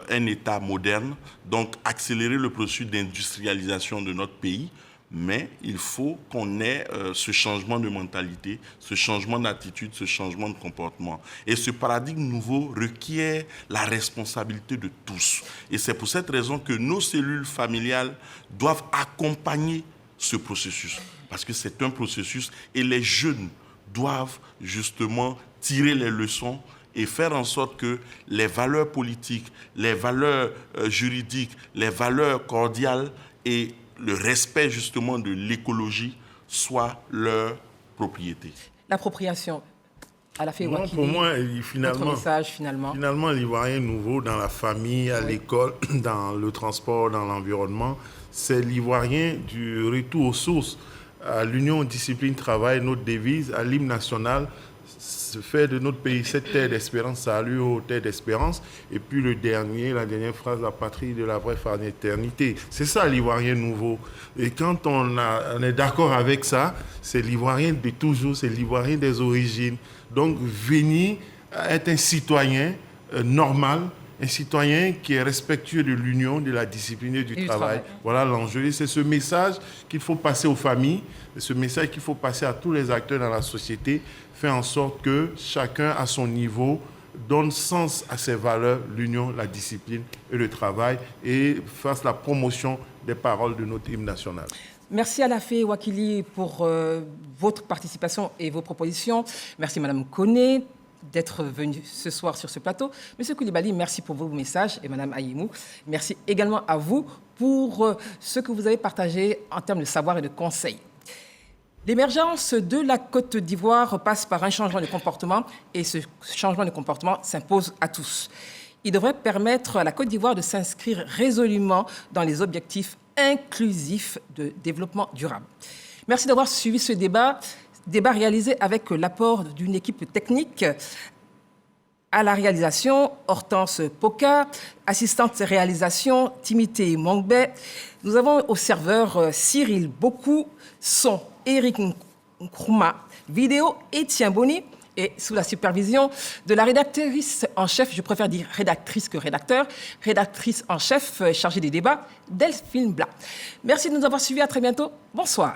un État moderne, donc accélérer le processus d'industrialisation de notre pays. Mais il faut qu'on ait ce changement de mentalité, ce changement d'attitude, ce changement de comportement. Et ce paradigme nouveau requiert la responsabilité de tous. Et c'est pour cette raison que nos cellules familiales doivent accompagner ce processus. Parce que c'est un processus et les jeunes doivent justement tirer les leçons et faire en sorte que les valeurs politiques, les valeurs juridiques, les valeurs cordiales et le respect justement de l'écologie soit leur propriété. L'appropriation, à la fait Wakili, pour moi, finalement, votre message finalement. Finalement, l'Ivoirien nouveau dans la famille, à l'école, dans le transport, dans l'environnement, c'est l'Ivoirien du retour aux sources. À l'Union Discipline Travail, notre devise, à l'hymne national, se fait de notre pays cette terre d'espérance, salut aux terres d'espérance. Et puis la dernière phrase, la patrie de la vraie fraternité. C'est ça l'Ivoirien nouveau. Et quand on est d'accord avec ça, c'est l'Ivoirien de toujours, c'est l'Ivoirien des origines. Donc venir être un citoyen normal, un citoyen qui est respectueux de l'union, de la discipline et du travail. Voilà l'enjeu. Et c'est ce message qu'il faut passer aux familles, ce message qu'il faut passer à tous les acteurs dans la société, faire en sorte que chacun à son niveau donne sens à ses valeurs, l'union, la discipline et le travail, et fasse la promotion des paroles de notre hymne national. Merci à la fée Wakili pour votre participation et vos propositions. Merci Madame Koné d'être venue ce soir sur ce plateau. Monsieur Koulibaly, merci pour vos messages et Madame Ayimou, merci également à vous pour ce que vous avez partagé en termes de savoir et de conseils. L'émergence de la Côte d'Ivoire passe par un changement de comportement et ce changement de comportement s'impose à tous. Il devrait permettre à la Côte d'Ivoire de s'inscrire résolument dans les objectifs inclusifs de développement durable. Merci d'avoir suivi ce débat réalisé avec l'apport d'une équipe technique. À la réalisation, Hortense Poka, assistante réalisation, Timité Mongbe. Nous avons au serveur Cyril Bokou, son Eric Nkrumah, vidéo Etienne Boni, et sous la supervision de la rédactrice en chef, je préfère dire rédactrice que rédacteur, rédactrice en chef chargée des débats, Delphine Blas. Merci de nous avoir suivis, à très bientôt. Bonsoir.